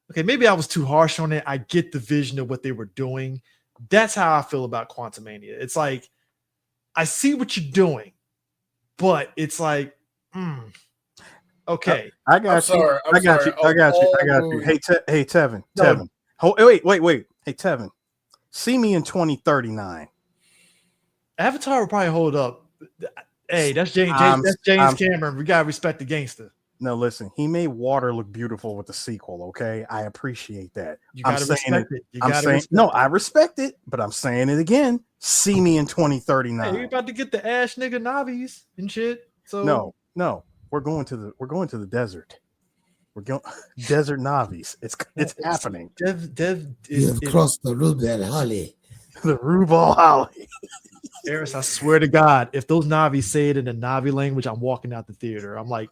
okay, maybe I was too harsh on it. I get the vision of what they were doing. That's how I feel about Quantumania. It's like, I see what you're doing, but it's like, okay. I got you. I got you. I got you. I got you. Hey, Tevin. Tevin. Wait. Hey, Tevin. See me in 2039. Avatar will probably hold up. Hey, that's James Cameron. We gotta respect the gangster. No, listen, he made water look beautiful with the sequel. Okay, I appreciate that. You gotta respect it. I respect it, but I'm saying it again. See me in 2039. Hey, you're about to get the ash nigga Navis and shit. So no, we're going to the desert. We're going desert Navis. It's happening. You've crossed the Rubel Holly. The Rubel Holly. Eris, I swear to God, if those Navi say it in the Navi language, I'm walking out the theater. I'm like,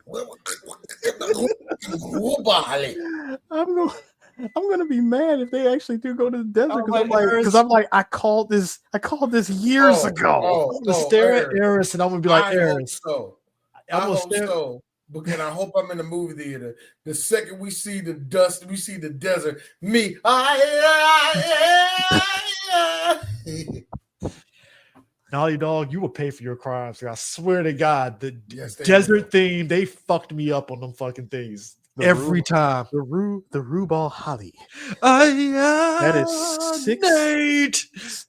I'm gonna be mad if they actually do go to the desert because I'm like, I called this years ago. I'm gonna stare at Eris and I'm gonna be like, Eris. I hope so. Because I hope I'm in the movie theater. The second we see the dust, we see the desert. Naughty Dog, you will pay for your crimes. I swear to God, the desert theme, they fucked me up on them fucking things every time. The Rubal Holly. That is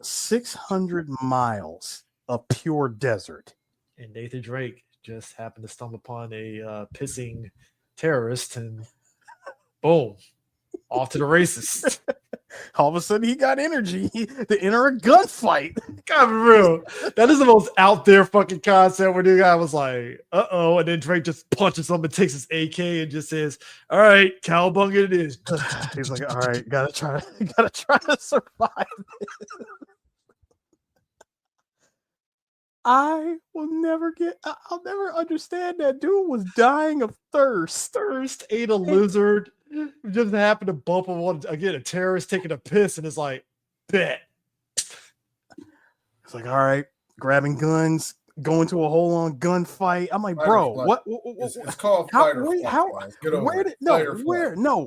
600 miles of pure desert. And Nathan Drake just happened to stumble upon a pissing terrorist, and boom, off to the races. All of a sudden, he got energy to enter a gunfight. God, be real. That is the most out there fucking concept where the guy was like, uh-oh, and then Drake just punches him and takes his AK and just says, all right, cowabunga it is. He's like, all right, gotta try to survive this. I'll never understand that dude was dying of thirst. Ate a lizard. Just happened to bump him on again. A terrorist taking a piss, and it's like, bet. It's like, all right, grabbing guns, going to a whole on gunfight. I'm like, bro, what? It's called fight or flight.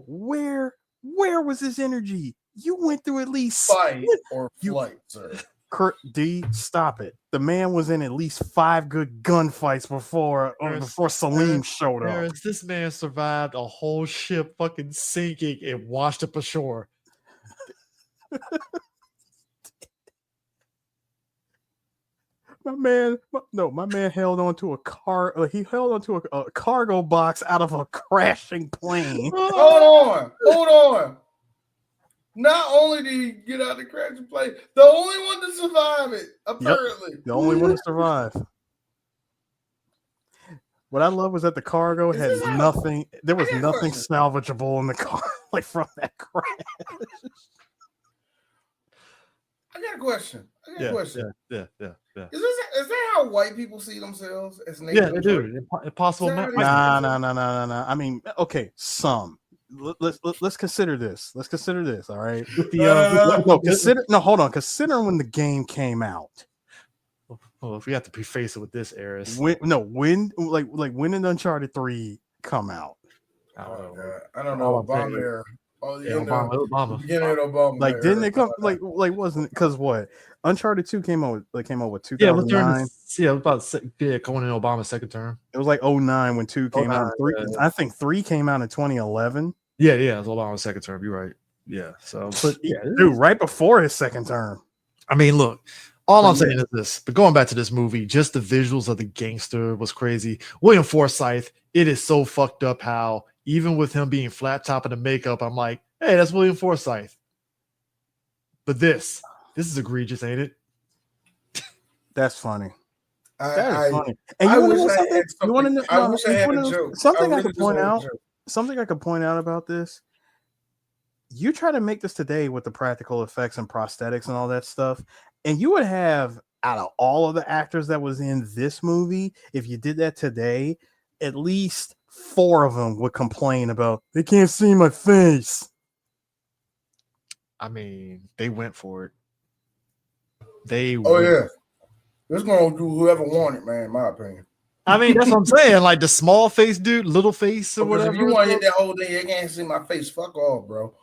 Where was this energy? You went through at least fight or flight, sir. Kurt D, stop it. The man was in at least 5 good gunfights before Salim showed up. This man survived a whole ship fucking sinking and washed up ashore. My man held onto a car. He held onto a cargo box out of a crashing plane. Hold on. Not only did he get out of the crashing plane, the only one to survive it, apparently. Yep, the only one to survive. What I love was that the cargo had nothing. There was nothing salvageable in the car, like from that crash. I got a question. Yeah. Is that how white people see themselves as natives? Yeah, they do. Impossible. Nah. I mean, okay, some. Let's consider this. All right. Hold on. Consider when the game came out. Well, if we have to preface it with this, Eris. When did Uncharted 3 come out? I don't know. Obama. Obama. Beginning of Obama. Like, didn't it come? Like wasn't because what? Uncharted 2 came out with 2009. Going in Obama's second term. It was like 2009 when 2 came out. 3, I think 3 came out in 2011. Yeah, it was Obama's second term. You're right. Yeah. So, but dude, right before his second term. I mean, look, all I'm saying is this. But going back to this movie, just the visuals of the gangster was crazy. William Forsythe, it is so fucked up how even with him being flat top in the makeup, I'm like, hey, that's William Forsythe. But this is egregious, ain't it? That's funny. That is funny. And you want to know something? Something I could point out about this. You try to make this today with the practical effects and prosthetics and all that stuff, and you would have, out of all of the actors that was in this movie, if you did that today, at least 4 of them would complain about they can't see my face. I mean, they went for it. Yeah. It's gonna do whoever wanted, man, in my opinion. I mean, that's what I'm saying. Like the small face dude, little face or whatever. If you want to hit that whole thing, you can't see my face. Fuck off, bro.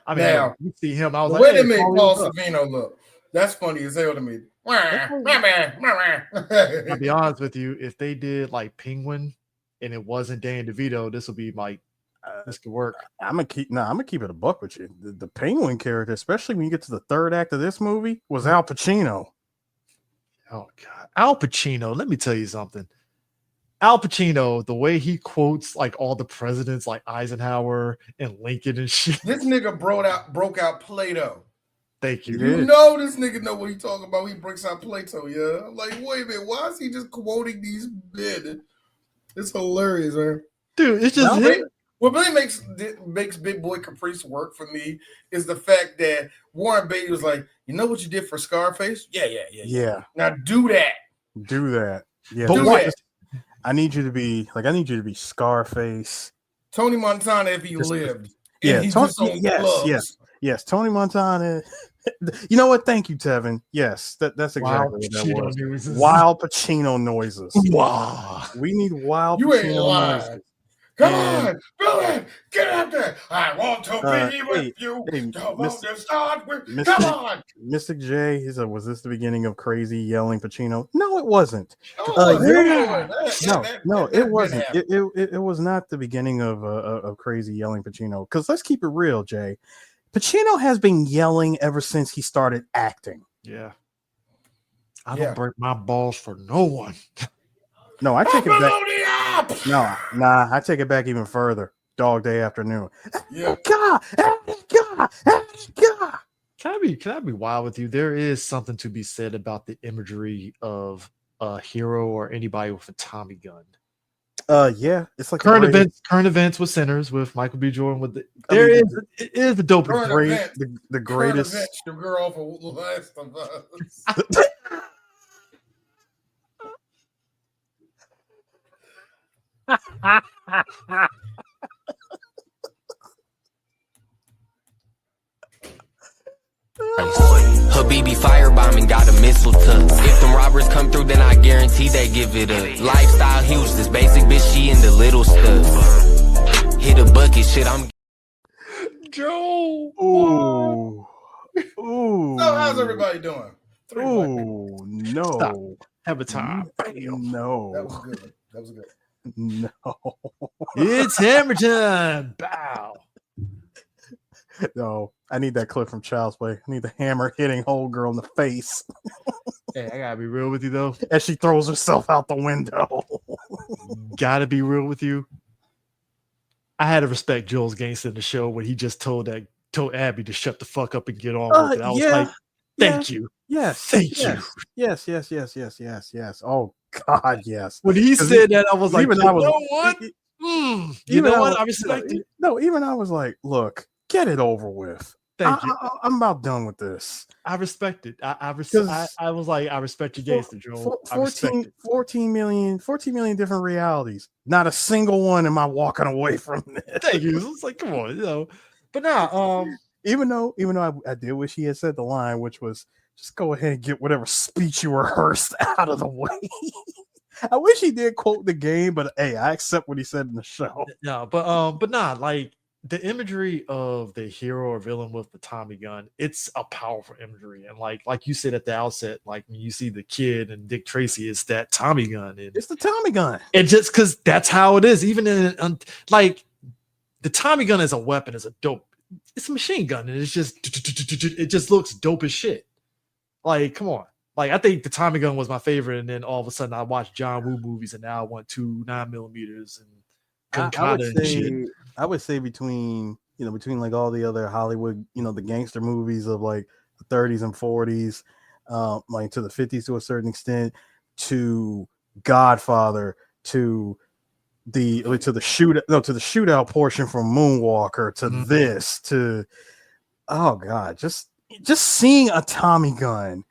I mean, now you see him. I was the like, way hey, they made Paul Savino look, that's funny as hell to me. I'll be honest with you. If they did like Penguin and it wasn't Dan DeVito, this would be like this could work. I'm gonna keep it a buck with you. The Penguin character, especially when you get to the third act of this movie, was Al Pacino. Oh God, Al Pacino. Let me tell you something. Al Pacino, the way he quotes like all the presidents, like Eisenhower and Lincoln and shit. This nigga broke out Plato. Thank you. You know this nigga know what he talking about. He breaks out Plato. Yeah, I'm like, wait a minute, why is he just quoting these men? It's hilarious, man. Dude, it's just what really makes Big Boy Caprice work for me is the fact that Warren Beatty was like, you know what you did for Scarface? Yeah. Now do that. Yeah. But what? I need you to be Scarface. Tony Montana if he lived. Yeah, yes. Tony Montana. You know what? Thank you, Tevin. Yes, that's exactly what that was. Noises. Wild Pacino noises. Wow. We need wild you Pacino ain't lying. noises. Come on, Billy, get out there. I want to be with you. Come on. Mystic J, he said, was this the beginning of crazy yelling Pacino? No, it wasn't. No, it wasn't. It was not the beginning of crazy yelling Pacino. Because let's keep it real, Jay. Pacino has been yelling ever since he started acting. Yeah. I don't break my balls for no one. No, I take it back. I take it back even further. Dog Day Afternoon. Yeah. God. Can I be wild with you? There is something to be said about the imagery of a hero or anybody with a Tommy gun. Yeah, it's like current events with Sinners with Michael B. Jordan. It is the dope. The greatest. Events, the girl for Last of Us. Habibi firebombing got a missile tuck. If them robbers come through, then I guarantee they give it up. Lifestyle huge, this basic bitch, she in the little stuff. Hit a bucket, shit, I'm Joe. Ooh. So how's everybody doing? Ooh, no. Stop. Have a time. No. That was good. No. It's hammer time. Bow. No, I need that clip from Child's Play. I need the hammer hitting old girl in the face. Hey, I gotta be real with you though. As she throws herself out the window. Gotta be real with you. I had to respect Joel's gangster in the show when he just told Abby to shut the fuck up and get on with it. I was like, thank you. Yes. Thank you. Yes. Oh God, yes. When he said that, I was like, even you know what? I respect it. No, even I was like, look, get it over with. Thank you. I'm about done with this. I respect it. I was like, I respect your gangster, Joel. 14 million different realities. Not a single one am I walking away from it. Thank you. It's like, come on, But now, even though I did wish he had said the line, which was just go ahead and get whatever speech you rehearsed out of the way. I wish he did quote the game, but hey, I accept what he said in the show. No, but like the imagery of the hero or villain with the Tommy gun, it's a powerful imagery. And like you said at the outset, like when you see the kid and Dick Tracy, it's that Tommy gun. And it's the Tommy gun. And just because that's how it is, even in like the Tommy gun as a weapon is it's a machine gun, and it just looks dope as shit. Like, come on. Like, I think the Tommy gun was my favorite, and then all of a sudden I watched John Woo movies, and now I want 2 9mm and I would say between like all the other Hollywood, the gangster movies of like the 30s and 40s, like to the 50s to a certain extent, to Godfather, to the shootout portion from Moonwalker, to this, to oh God, just seeing a Tommy gun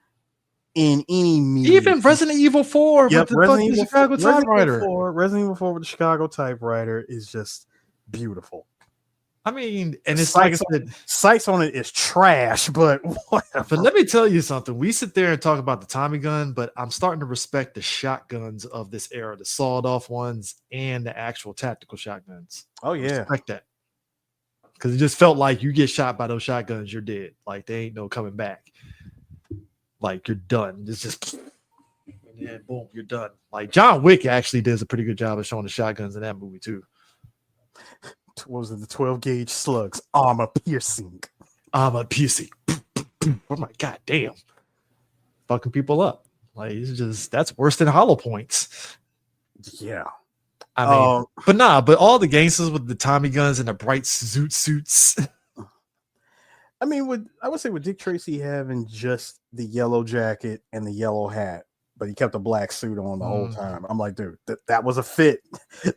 in any media. Even Resident Evil 4 with the Chicago typewriter. Resident Evil 4 with the Chicago typewriter is just beautiful. I mean, and it's like I said, sights on it is trash, but whatever. But let me tell you something. We sit there and talk about the Tommy gun, but I'm starting to respect the shotguns of this era, the sawed-off ones and the actual tactical shotguns. Oh yeah, respect that. Because it just felt like you get shot by those shotguns, you're dead. Like they ain't no coming back. Like you're done. It's just and then boom, you're done. Like John Wick actually does a pretty good job of showing the shotguns in that movie too. What was it? The 12 gauge slugs, armor piercing. Oh my god, damn! Fucking people up. Like it's just that's worse than hollow points. Yeah. I mean, but all the gangsters with the Tommy guns and the bright suits. I mean, I would say with Dick Tracy having just the yellow jacket and the yellow hat, but he kept a black suit on the whole time. I'm like, dude, that was a fit.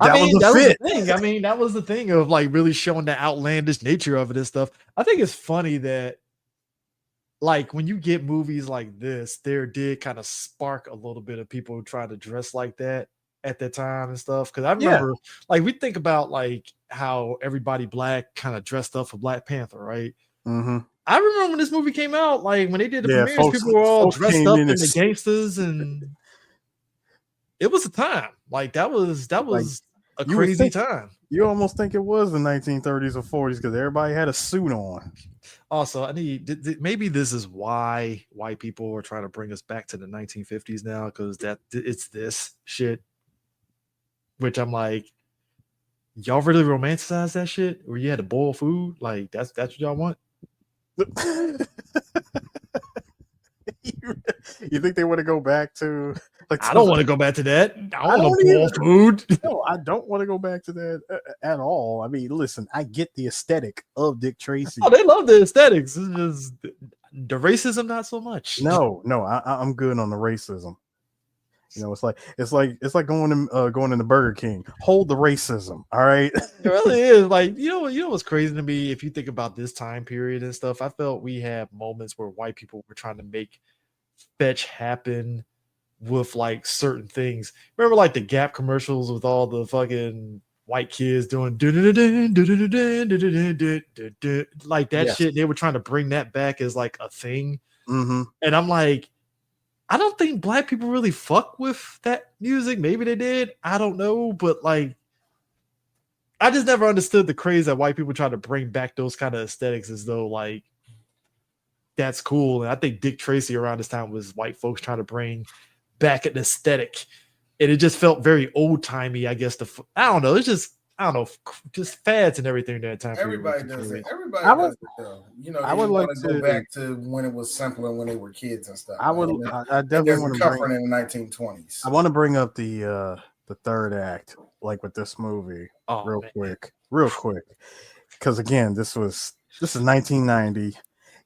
That was the thing. I mean, that was the thing of like really showing the outlandish nature of it and stuff. I think it's funny that like when you get movies like this, there did kind of spark a little bit of people trying to dress like that at that time and stuff. Because I remember, like, we think about like how everybody black kind of dressed up for Black Panther, right? Mm-hmm. I remember when this movie came out, like when they did the premieres, people were all dressed up in the gangsters, and it was a time. Like that was like, a crazy time. You almost think it was the 1930s or 40s because everybody had a suit on. Also, maybe this is why white people are trying to bring us back to the 1950s now, because it's this shit. Which I'm like, y'all really romanticize that shit where you had to boil food? Like that's what y'all want? You think they want to go back to like I don't want to go back to that. I don't want to boil food. No, I don't want to go back to that at all. I mean, listen, I get the aesthetic of Dick Tracy. Oh, they love the aesthetics. It's just the racism, not so much. No, I'm good on the racism. You know, it's like going into Burger King. Hold the racism, all right? It really is. Like, you know what's crazy to me? If you think about this time period and stuff, I felt we had moments where white people were trying to make fetch happen with like certain things. Remember like the Gap commercials with all the fucking white kids doing like that shit. They were trying to bring that back as like a thing. Mm-hmm. And I'm like, I don't think black people really fuck with that music. Maybe they did. I don't know. But like, I just never understood the craze that white people try to bring back those kind of aesthetics as though like that's cool. And I think Dick Tracy around this time was white folks trying to bring back an aesthetic. And it just felt very old timey, I guess. I don't know. It's just, I don't know, just fads and everything that time. Everybody does it. Everybody does it though. You know, I would like to go back to when it was simpler, when they were kids and stuff. I definitely want to bring in the 1920s. I want to bring up the third act, like with this movie, real quick, because again, this is 1990.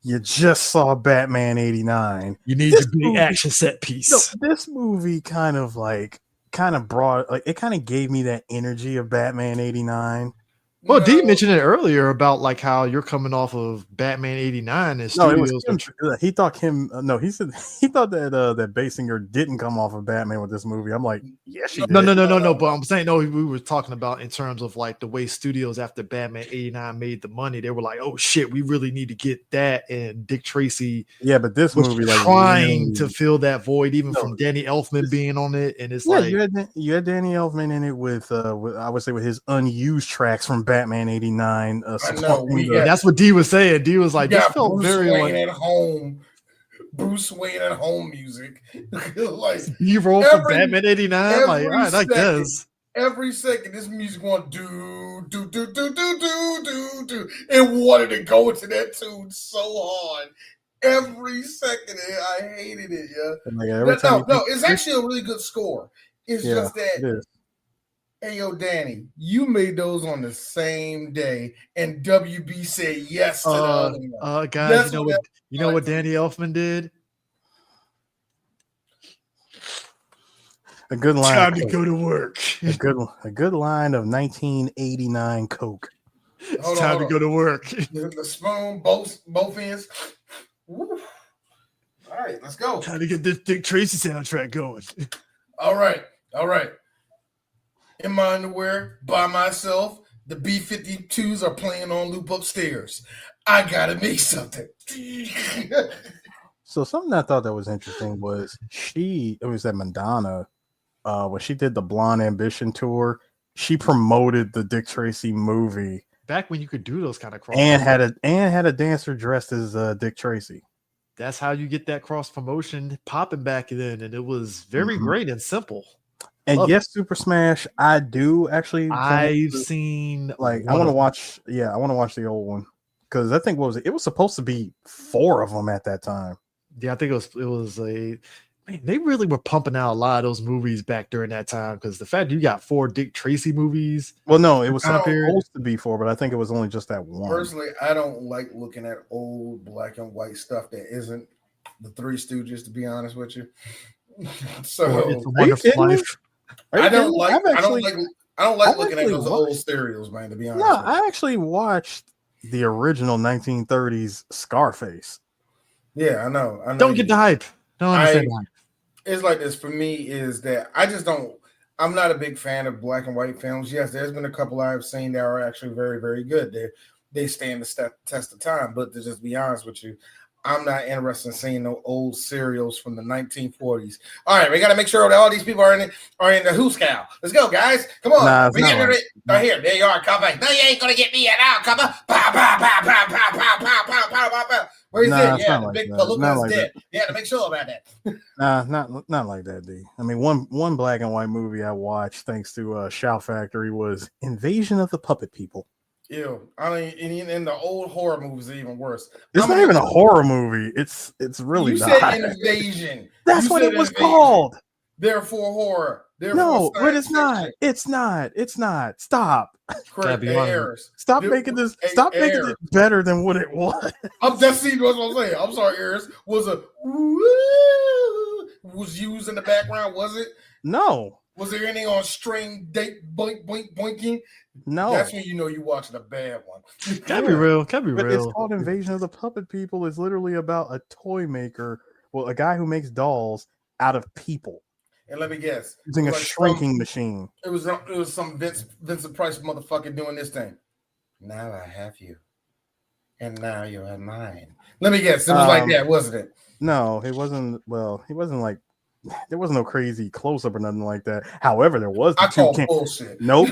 You just saw Batman 89. You need your big action set piece. No, this movie kind of brought, like, it kind of gave me that energy of Batman 89. Well, Dee mentioned it earlier about like how you're coming off of Batman 89 and studios. He thought he said he thought that Basinger didn't come off of Batman with this movie. I'm like, yes, she did. No. But I'm saying we were talking about in terms of like the way studios after Batman 89 made the money. They were like, oh shit, we really need to get that. And Dick Tracy, but this was movie trying to fill that void, even from Danny Elfman being on it. And it's like you had Danny Elfman in it with I would say with his unused tracks from Batman 89. That's what Dee was saying. Dee was like, this felt very like at home. Bruce Wayne at home music. Like you roll for Batman 89. Like, all right, I guess. Every second, this music going do. And wanted to go into that tune so hard. Every second, I hated it. Yeah. It's actually a really good score. It's just that. Hey, yo, Danny, you made those on the same day, and WB said yes to the other one. Guys, you know what Danny Elfman did? A good line. Time to go to work. A good line of 1989 Coke. It's time to go to work. The spoon, both ends. Woo. All right, let's go. Time to get this Dick Tracy soundtrack going. All right. In my underwear, by myself, The B-52s are playing on loop upstairs. I gotta make something. So something I thought that was interesting was it was that Madonna, when she did the Blonde Ambition tour, she promoted the Dick Tracy movie Back when you could do those kind of cross and had a dancer dressed as Dick Tracy. That's how you get that cross promotion popping back then, and it was very great and simple. And yes, Super Smash, I do actually. I've seen like I want to watch. Yeah, I want to watch the old one because I think what was it? It was supposed to be 4 of them at that time. Yeah, I think it was a. Man, they really were pumping out a lot of those movies back during that time because the fact you got 4 Dick Tracy movies. Well, no, it was supposed to be 4, but I think it was only just that one. Personally, I don't like looking at old black and white stuff that isn't the Three Stooges, to be honest with you. So It's a Wonderful Life. I don't like looking at those old stereos, man, to be honest. No, I actually watched the original 1930s Scarface. Yeah, I know. Don't get the hype. Don't understand the hype. It's like this for me is that I just don't. I'm not a big fan of black and white films. Yes, there's been a couple I've seen that are actually very, very good. They stand the test of time. But to just be honest with you, I'm not interested in seeing no old serials from the 1940s. All right, we got to make sure that all these people are in the Hooskow. Let's go, guys. Come on. Nah, right here. There you are, Copper. No, you ain't gonna get me now, Copper. Pow, pow, pow, pow, pow, pow, pow, pow, pow, pow, pow. Where's it? Yeah, the big Palooka's dead. Yeah, to make sure about that. Not like that, D. I mean, one black and white movie I watched thanks to Shout Factory was Invasion of the Puppet People. Ew. I mean, in the old horror movies are even worse. It's not even a horror movie. It's really you not. Said Invasion. That's what it was called. Therefore horror. No, but it's not. It's not. Stop. Stop making this. Stop making it better than what it was. I'm just seeing what I'm saying. I'm sorry, Eris. Was used in the background? Was it? No. Was there anything on string date boink boink boinking? No. That's when you know you're watching a bad one. Can't be real. But it's called Invasion of the Puppet People. It's literally about a toy maker. Well, a guy who makes dolls out of people. And let me guess, using a shrinking machine. It was some Vincent Price motherfucker doing this thing. Now I have you, and now you are mine. Let me guess, it was like that, wasn't it? No, it wasn't. Well, he wasn't like. There was no crazy close up or nothing like that. However, there was. Bullshit. Nope.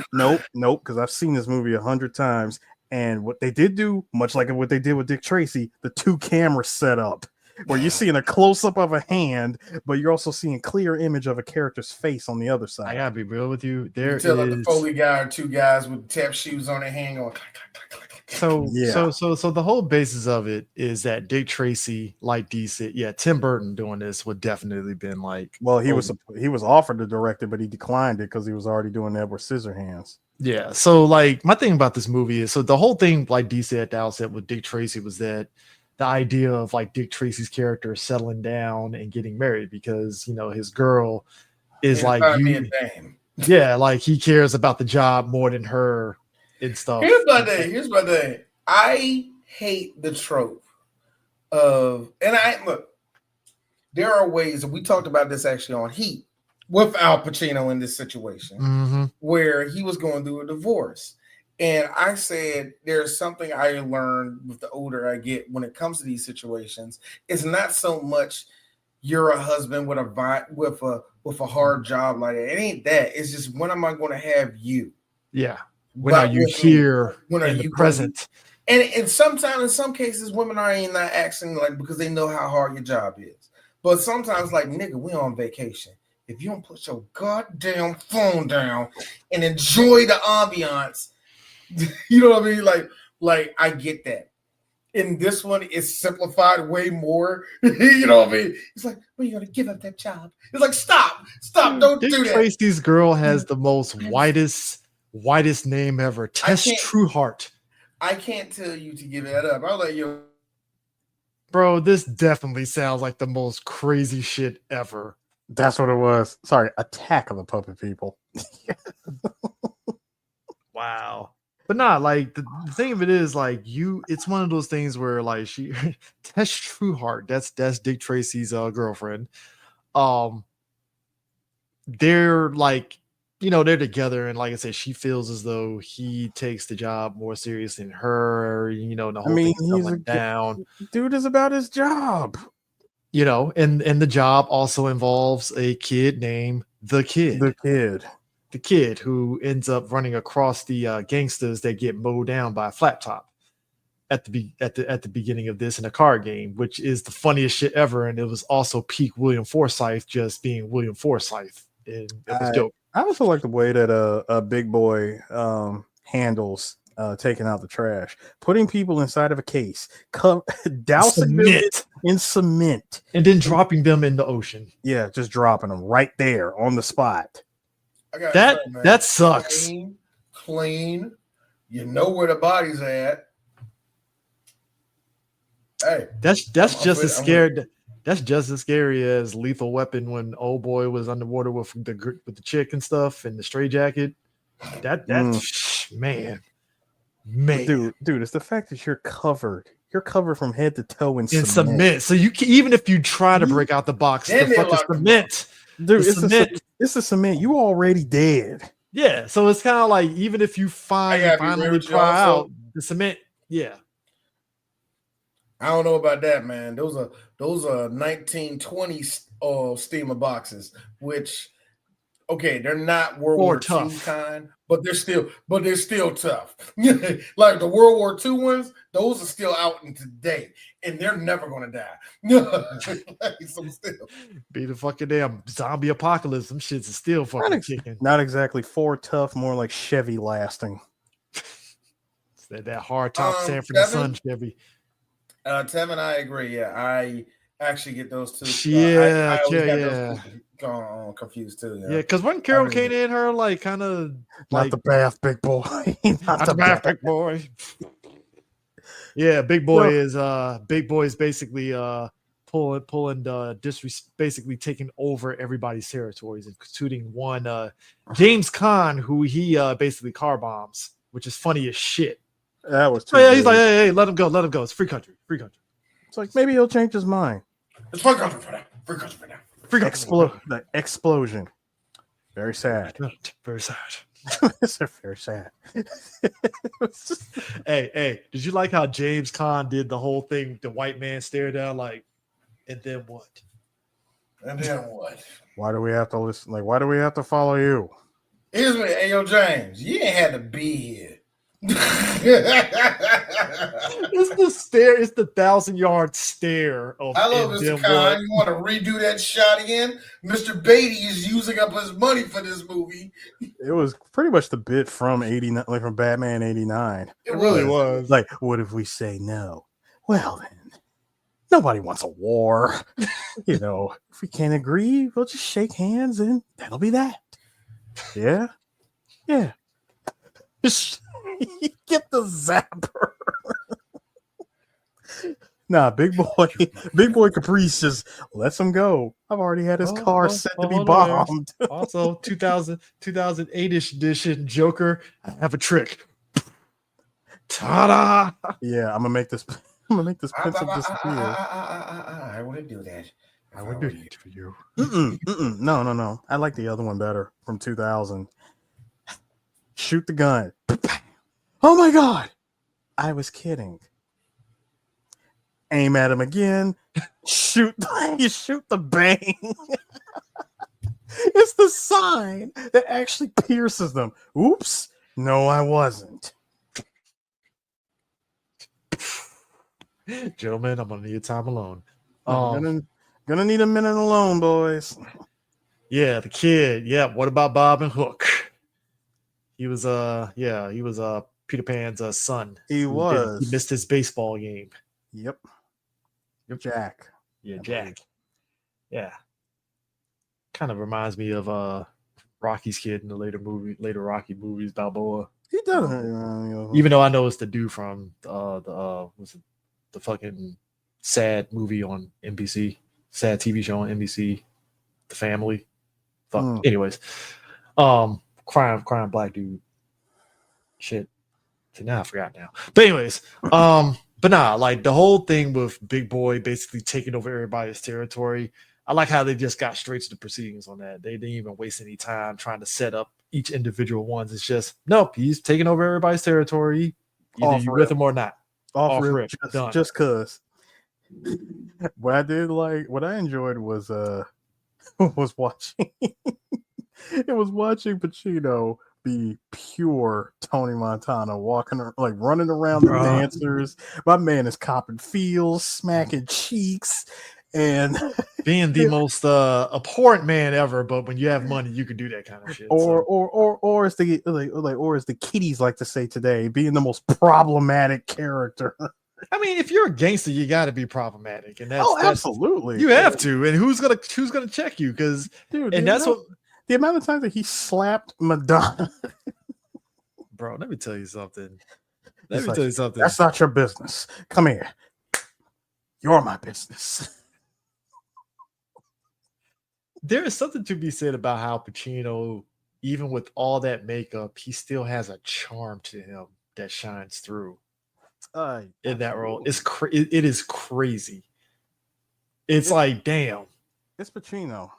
Because I've seen this movie 100 times, and what they did do, much like what they did with Dick Tracy, the 2 camera setup. Where you're seeing a close-up of a hand, but you're also seeing clear image of a character's face on the other side. I gotta be real with you. There is the Foley guy or 2 guys with tap shoes on their hand going. So the whole basis of it is that Dick Tracy, like D said, Tim Burton doing this would definitely been like. Well, he was offered to direct it, but he declined it because he was already doing Edward Scissorhands. Yeah. So like my thing about this movie is the whole thing, like D said at the outset with Dick Tracy, was that the idea of like Dick Tracy's character settling down and getting married because his girl is like like he cares about the job more than her and stuff. Here's my thing. I hate the trope of, and there are ways, and we talked about this actually on Heat with Al Pacino in this situation where he was going through a divorce. And I said, there's something I learned with the older I get when it comes to these situations. It's not so much you're a husband with a hard job like that. It ain't that. It's just, when am I going to have you? Yeah. When are you here? When are you present? And sometimes, in some cases, women are not acting like because they know how hard your job is. But sometimes, like, nigga, we on vacation. If you don't put your goddamn phone down and enjoy the ambiance. You know what I mean? Like I get that. In this one, it's simplified way more. You know what I mean? It's like, well, you're gonna give up that job. It's like, stop, don't do that. Tracy's girl has the most whitest name ever. Tess Trueheart. I can't tell you to give that up. I'll let you. Bro, this definitely sounds like the most crazy shit ever. That's what it was. Sorry, Attack of the Puppet People. Wow. But not like the thing of it is like it's one of those things where like Tess Trueheart, that's Dick Tracy's girlfriend. They're like they're together, and like I said, she feels as though he takes the job more serious than her. And the whole thing settling down. Dude is about his job. And the job also involves a kid named the kid who ends up running across the gangsters that get mowed down by a flat top at the beginning of this in a card game, which is the funniest shit ever. And it was also peak William Forsythe just being William Forsythe. And it was dope. I also like the way that a big boy handles taking out the trash, putting people inside of a case, dousing them in cement, and then dropping them in the ocean. Yeah, just dropping them right there on the spot. That sucks. Clean. You know where the body's at. Hey, that's just as scary. That's just as scary as Lethal Weapon when old boy was underwater with the chick and stuff and the straitjacket. Man, dude, it's the fact that you're covered from head to toe in cement. So you can, even if you try to break out the box, the fucking cement, dude, it's the cement. You already dead. Yeah, so it's kind of like even if you finally pry out the cement, yeah. I don't know about that, man. Those are 1920s steamer boxes, which they're not World War II kind, but they're still tough. Like the World War II ones, those are still out in today, and they're never gonna die. So still. Be the fucking damn zombie apocalypse. Them shits is still fucking kicking. Not exactly Ford tough, more like Chevy lasting. That hard top Sanford and Son Chevy. Tevin, I agree. Yeah, I actually get those two. I got confused too. Yeah, because when Carol Kane and her kind of not the bath, big boy, not the bath, big boy. Yeah, big boy is basically pulling basically taking over everybody's territories, including one James Caan, who he basically car bombs, which is funny as shit. That was too he's like, hey, let him go. It's free country. It's like maybe he'll change his mind. It's free country for now. The explosion. Very sad. Very sad. It's very sad. Hey, did you like how James Caan did the whole thing? The white man stare down and then what? Why do we have to listen? Why do we have to follow you? Here's me, hey yo, James. You ain't had to be here. It's the stare. It's the 1,000-yard stare of. I love Mr. Khan. You want to redo that shot again? Mr. Beatty is using up his money for this movie. It was pretty much the bit from '89, from Batman '89. It really was. What if we say no? Well then, nobody wants a war. If we can't agree, we'll just shake hands and that'll be that. Yeah. Get the zapper. Nah, big boy Caprice just lets him go. I've already had his car set to be bombed. Also, 2008-ish edition Joker. I have a trick. Ta-da! Yeah, I'm gonna make this pencil disappear. I wouldn't do that. I would do that for you. No. I like the other one better from 2000. Shoot the gun. Oh my God! I was kidding. Aim at him again. You shoot the bang. It's the sign that actually pierces them. Oops. No, I wasn't. Gentlemen, I'm gonna need time alone. Gonna need a minute alone, boys. Yeah, the kid. Yeah. What about Bob and Hook? He was Peter Pan's son. He missed his baseball game. Yep. Jack. Yeah, Jack. Yeah. Kind of reminds me of Rocky's kid in the later Rocky movies, Balboa. He does. Even though I know it's the dude from the fucking sad movie on NBC, sad TV show on NBC, The Family. Anyways, crying black dude. Shit. So now I forgot now. But anyways, but nah, the whole thing with Big Boy basically taking over everybody's territory. I like how they just got straight to the proceedings on that. They didn't even waste any time trying to set up each individual ones. It's just nope, he's taking over everybody's territory. Either Off you rip. with him or not. Off rip, Done. just cause. What I did like, what I enjoyed was watching. It was watching Pacino be pure Tony Montana, like running around the dancers. My man is copping feels, smacking cheeks, and being the most abhorrent man ever. But when you have money, you can do that kind of shit. Or as the kiddies like to say today, being the most problematic character. I mean, if you're a gangster, you got to be problematic, and that's absolutely you have to. And who's gonna check you? Because the amount of times that he slapped Madonna. Bro, let me tell you something. Tell you something. That's not your business. Come here. You're my business. There is something to be said about how Pacino, even with all that makeup, he still has a charm to him that shines through. In that role, it is crazy. It's like, damn, it's Pacino.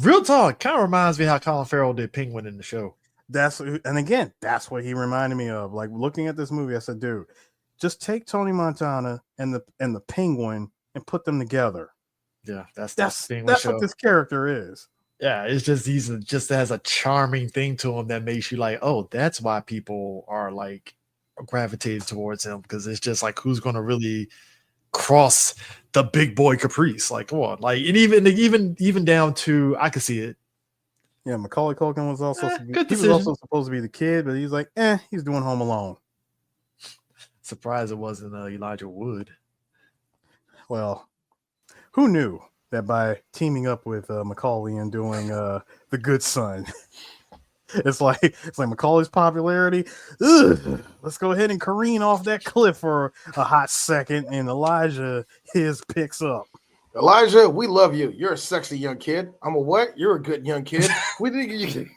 Real talk, kind of reminds me how Colin Farrell did Penguin in the show. That's what he reminded me of. Like looking at this movie, I said, dude, just take Tony Montana and the Penguin and put them together. Yeah, that's what this character is. Yeah, it's just he's just has a charming thing to him that makes you like, oh, that's why people are like gravitated towards him, because it's just like, who's going to really cross the big boy Caprice? Like, come on, like, and even down to, I could see it. Yeah, Macaulay Culkin was also supposed to be the kid, but he's like, he's doing Home Alone. Surprised it wasn't Elijah Wood. Well, who knew that by teaming up with Macaulay and doing The Good Son, it's like Macaulay's popularity. Let's go ahead and careen off that cliff for a hot second, and Elijah picks up. Elijah, we love you. You're a sexy young kid. I'm a what? You're a good young kid. We think you.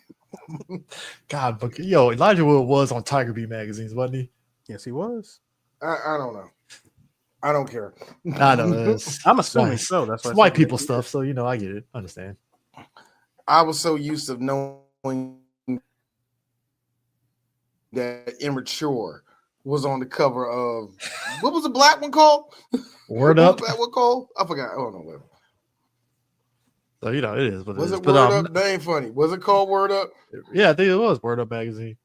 God, but Elijah Wood was on Tiger Beat magazines, wasn't he? Yes, he was. I don't know. I don't care. I know. I'm assuming so. That's why white people stuff. So I get it. I understand. I was so used to knowing that Immature was on the cover of what was the black one called? Word Up. What was called? I forgot. I don't know. So it is. What was it it Word Up? That ain't funny. Was it called Word Up? Yeah, I think it was Word Up magazine.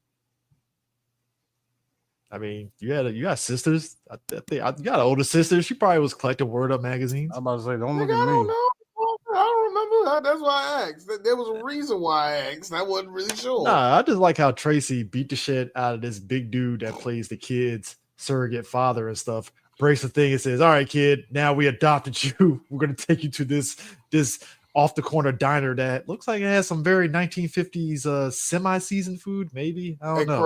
I mean, you got sisters. I think you got an older sister. She probably was collecting Word Up magazines. I'm about to say, don't look at me. I don't know. I don't remember. That's why I asked. There was a reason why I asked. I wasn't really sure. Nah, I just like how Tracy beat the shit out of this big dude that plays the kid's surrogate father and stuff. Breaks the thing and says, "All right, kid, now we adopted you. We're gonna take you to this off the corner diner that looks like it has some very 1950s semi-seasoned food, maybe. I don't know.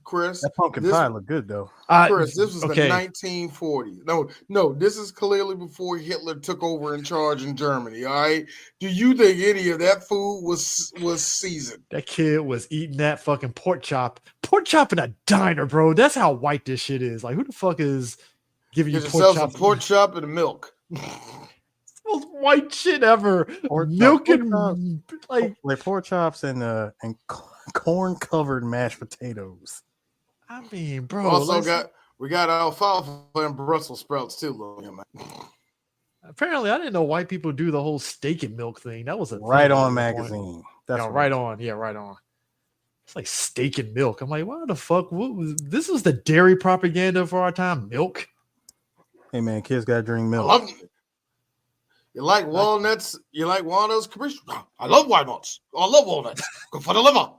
Chris, that pumpkin pie looked good though. Chris, this was the 1940s. No, this is clearly before Hitler took over in charge in Germany. All right. Do you think any of that food was seasoned? That kid was eating that fucking pork chop in a diner, bro. That's how white this shit is. Like, who the fuck is giving you pork chop and milk? Most white shit ever. Milk and like pork chops and corn covered mashed potatoes. I mean, bro. Also we got alfalfa and Brussels sprouts too. Apparently, I didn't know white people do the whole steak and milk thing. That was a Right On magazine. That's right on. Yeah, Right On. It's like steak and milk. I'm like, why the fuck? This was the dairy propaganda for our time. Milk. Hey man, kids gotta drink milk. I love it. You like walnuts? You like walnuts, Caprice? I love walnuts. I love walnuts. Good for the liver.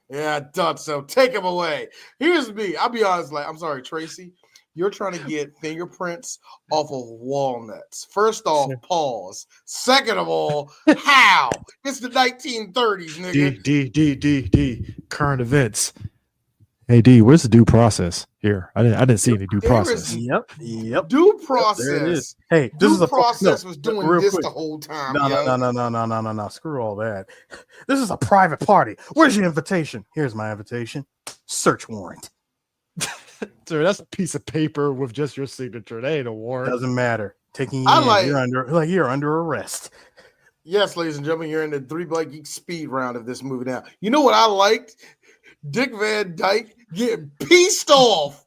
Yeah, I thought so. Take them away. Here's me. I'll be honest. I'm sorry, Tracy. You're trying to get fingerprints off of walnuts. First off, pause. Second of all, how? It's the 1930s, nigga. D. Current events. Hey D, where's the due process here? I didn't see any due process. Yep. Due process. There it is. Hey, due process was doing this quick. The whole time. No. Screw all that. This is a private party. Where's your invitation? Here's my invitation. Search warrant. Sir, that's a piece of paper with just your signature. That ain't a warrant. Doesn't matter. Taking you in, you're under arrest. Yes, ladies and gentlemen, you're in the 3 Black Geek speed round of this movie now. You know what I liked? Dick Van Dyke getting pieced off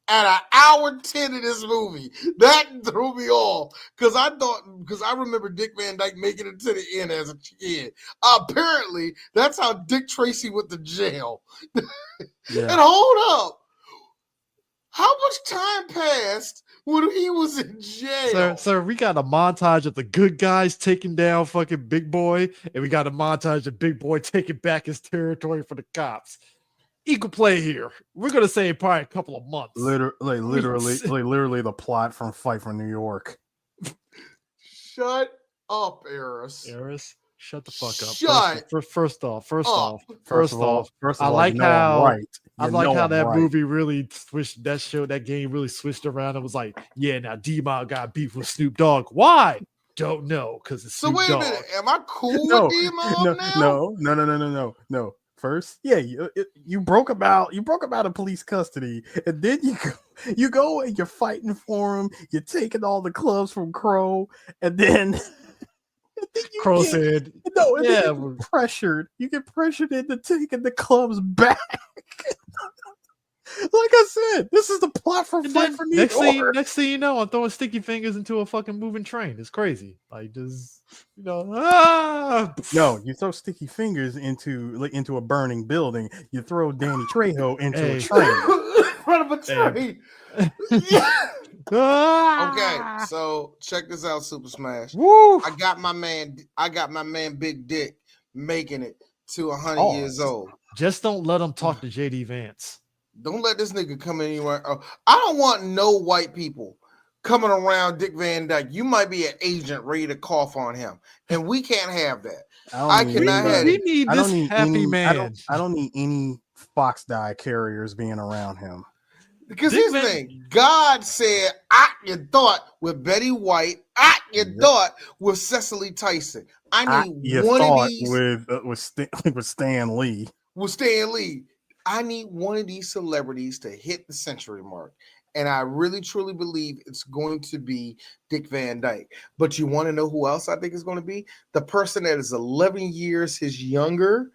at an hour 10 of this movie. That threw me off because I remember Dick Van Dyke making it to the end as a kid. Apparently, that's how Dick Tracy went to jail. Yeah. And hold up. How much time passed when he was in jail? Sir, we got a montage of the good guys taking down fucking Big Boy, and we got a montage of Big Boy taking back his territory for the cops. Equal play here. We're gonna say probably a couple of months. Literally the plot from Fight for New York. Shut up, Eris. Shut the fuck up. Shut First off, I like how that movie really switched that game really switched around and was like, yeah, now D-Mob got beef with Snoop Dogg. Why? Don't know, because it's Snoop Dogg. Wait a minute, am I cool with D-Mob now? No. First, yeah, you broke about a police custody, and then you go and you're fighting for him. You're taking all the clubs from Crow, and then Crow said, "No, and then you get pressured. You get pressured into taking the clubs back." Like I said, this is the plot for Fight for New York. Next thing you know, I'm throwing sticky fingers into a fucking moving train. It's crazy. Like just No, you throw sticky fingers into a burning building. You throw Danny Trejo into a train. In front of a train. Okay, so check this out, Super Smash. Woo! I got my man Big Dick making it to 100 years old. Just don't let him talk to JD Vance. Don't let this nigga come anywhere. I don't want no white people coming around Dick Van Dyke. You might be an agent ready to cough on him, and we can't have that. I cannot have it. We need this happy man. I don't need any Fox dye carriers being around him. Because here's the thing. God said, you thought with Betty White, you thought with Cecily Tyson. I need one of these with Stan Lee. With Stan Lee. I need one of these celebrities to hit the century mark. And I really, truly believe it's going to be Dick Van Dyke. But you want to know who else I think is going to be? The person that is 11 years his younger,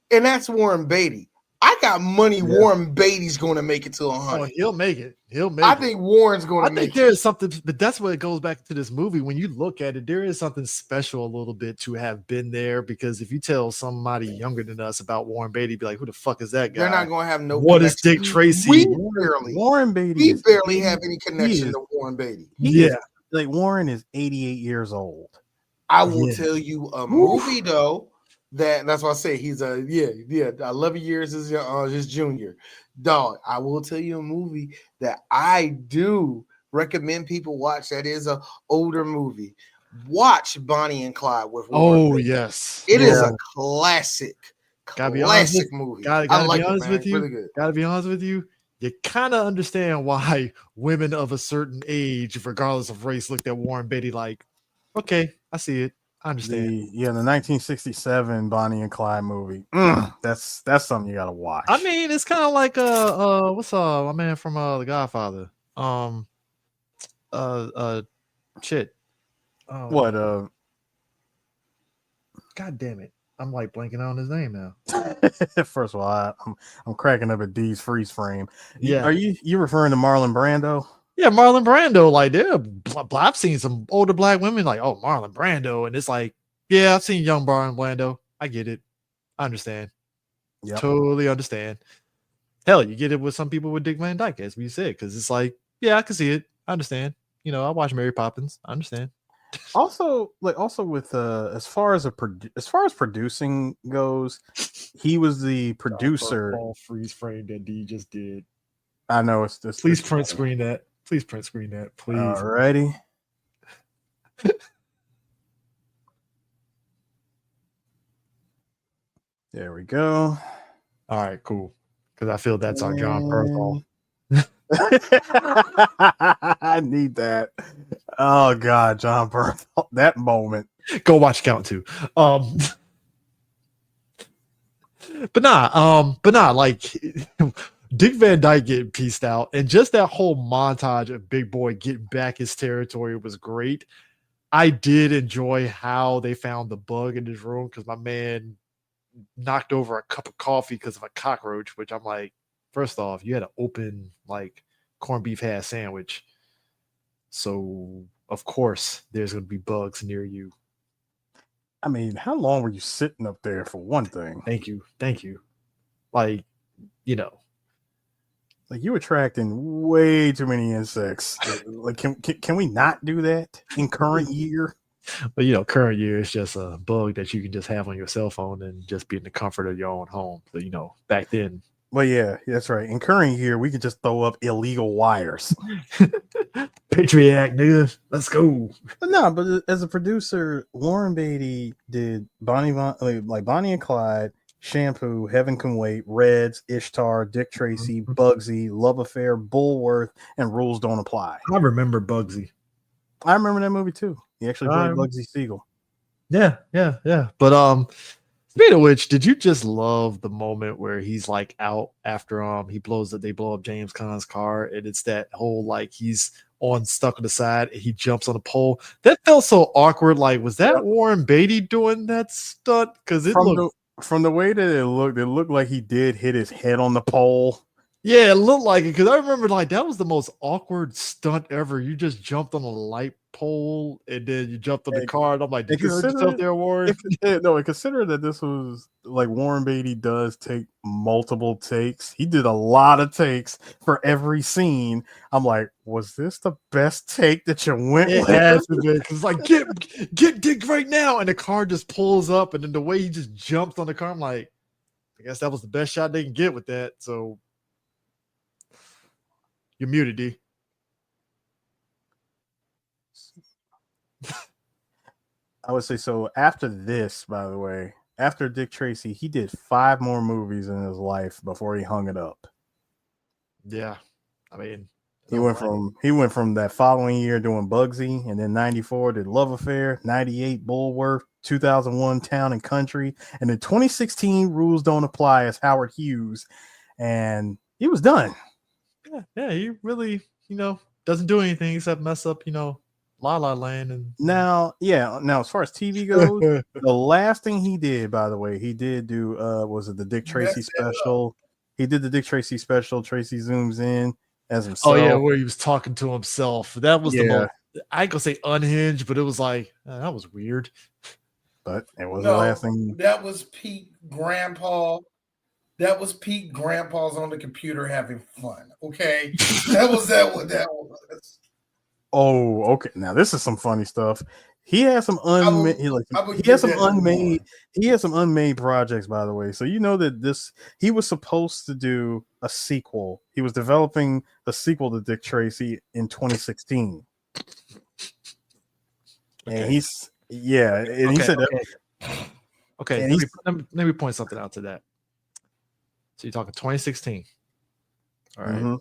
and that's Warren Beatty. I got money. Yeah. Warren Beatty's going to make it to 100. Oh, he'll make it. I think Warren's going to make it. I think there's something, but that's what it goes back to this movie. When you look at it, there is something special a little bit to have been there, because if you tell somebody younger than us about Warren Beatty, be like, who the fuck is that guy? They're not going to have no What connection. Is Dick Tracy? Warren Beatty. We barely have any connection to Warren Beatty. Like Warren is 88 years old. I will tell you a movie though. That's why I say he's 11 years his junior. Dog, I will tell you a movie that I do recommend people watch. That is an older movie. Watch Bonnie and Clyde with Warren Beatty. Yes. It is a classic movie. Gotta be honest with you. Really gotta be honest with you. You kind of understand why women of a certain age, regardless of race, looked at Warren Beatty like, okay, I see it. I understand. The 1967 Bonnie and Clyde movie. That's something you gotta watch. I mean, it's kind of like what's my man from The Godfather? Shit. What? God damn it! I'm like blanking on his name now. First of all, I'm cracking up at D's freeze frame. Yeah. Are you referring to Marlon Brando? Yeah, Marlon Brando. Like, I've seen some older black women like, oh, Marlon Brando, and it's like, yeah, I've seen young Marlon Brando. I get it. I understand. Yep. Totally understand. Hell, you get it with some people with Dick Van Dyke, as we said, because it's like, yeah, I can see it. I understand. I watch Mary Poppins. I understand. Also with as far as producing goes, he was the producer. Freeze frame that D just did. I know it's this. Please print screen that. Please print screen that. Please. Alrighty. There we go. All right, cool. Because I feel that's our John Bernthal. I need that. Oh God, John Bernthal. That moment. Go watch Count 2. But nah, like Dick Van Dyke getting pieced out, and just that whole montage of Big Boy getting back his territory was great. I did enjoy how they found the bug in his room because my man knocked over a cup of coffee because of a cockroach, which I'm like, first off, you had an open like corned beef hash sandwich. So of course there's gonna be bugs near you. I mean, how long were you sitting up there for one thing? Thank you. Thank you. Like, you know. Like you attracting way too many insects. Like, can we not do that in current year? But you know, current year is just a bug that you can just have on your cell phone and just be in the comfort of your own home. So you know, back then. Well, yeah, that's right. In current year, we could just throw up illegal wires. Patriot Act, nigga. Let's go. But no, but as a producer, Warren Beatty did Bonnie and Clyde, Shampoo, Heaven Can Wait, Reds, Ishtar, Dick Tracy, Bugsy, Love Affair, Bullworth, and Rules Don't Apply. I remember Bugsy. I remember that movie too. He actually played Bugsy Siegel. Yeah. But speaking of which, did you just love the moment where he's like out after they blow up James Caan's car, and it's that whole like he's stuck on the side and he jumps on the pole? That felt so awkward. Like, was that Warren Beatty doing that stunt? Because from the way that it looked like he did hit his head on the pole. Yeah, it looked like it because I remember like that was the most awkward stunt ever. You just jumped on a light pole and then you jumped on the car. And I'm like, did you hurt yourself there, Warren? Consider that this was like Warren Beatty does take multiple takes. He did a lot of takes for every scene. I'm like, was this the best take that you went with? It's like, get Dick right now. And the car just pulls up. And then the way he just jumped on the car, I'm like, I guess that was the best shot they can get with that. So you're muted, D. I would say so. After this, by the way, after Dick Tracy, he did 5 more movies in his life before he hung it up. Yeah, I mean, he went from that following year doing Bugsy, and then 94 did Love Affair, 98 Bullworth, 2001 Town and Country, and then 2016 Rules Don't Apply as Howard Hughes, and he was done. Yeah, he really, doesn't do anything except mess up, La La Land. And now as far as TV goes, the last thing he did, by the way, he did do was it the Dick Tracy special? He did the Dick Tracy special. Tracy zooms in as himself. Oh yeah, where he was talking to himself. That was the most, I ain't gonna say unhinged, but it was like that was weird. But it was the last thing. That was peak grandpa. That was peak grandpa's on the computer having fun. Okay, that was what that was. Oh, okay. Now this is some funny stuff. He has some unmade. He has some unmade projects, by the way. So you know that he was supposed to do a sequel. He was developing a sequel to Dick Tracy in 2016, and he said that. Okay, let me point something out to that. So you're talking 2016. All right. Mm-hmm.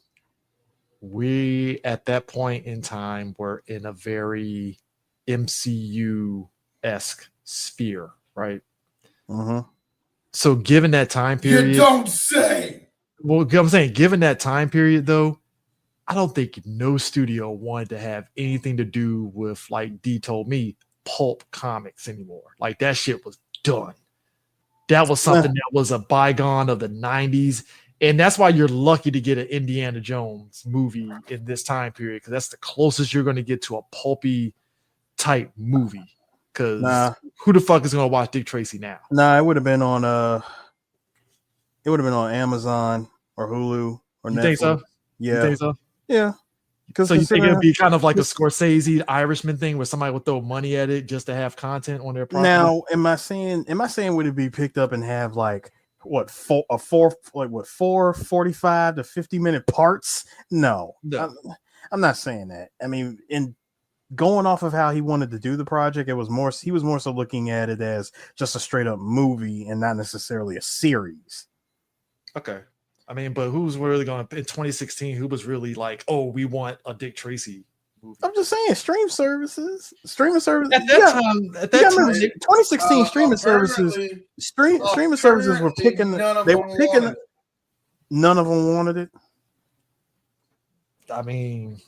We, at that point in time, were in a very MCU-esque sphere, right? Mm-hmm. So given that time period... You don't say! Well, I'm saying, given that time period, though, I don't think no studio wanted to have anything to do with, like D told me, pulp comics anymore. Like, that shit was done. That was something that was a bygone of the 90s. And that's why you're lucky to get an Indiana Jones movie in this time period, because that's the closest you're going to get to a pulpy type movie. Because who the fuck is going to watch Dick Tracy now? Nah, it would have been on Amazon or Hulu or Netflix. Think so? Yeah. You think so? Yeah. So you think it'd be kind of like a Scorsese Irishman thing where somebody would throw money at it just to have content on their property? Now, am I saying would it be picked up and have like four 45 to 50 minute parts? No. I'm not saying that. I mean, in going off of how he wanted to do the project, he was more so looking at it as just a straight up movie and not necessarily a series. Okay. I mean, but who's really going to, in 2016, who was really like, oh, we want a Dick Tracy movie? I'm just saying, streaming services. At that time, 2016 streaming services were picking. None of them wanted it. None of them wanted it. I mean,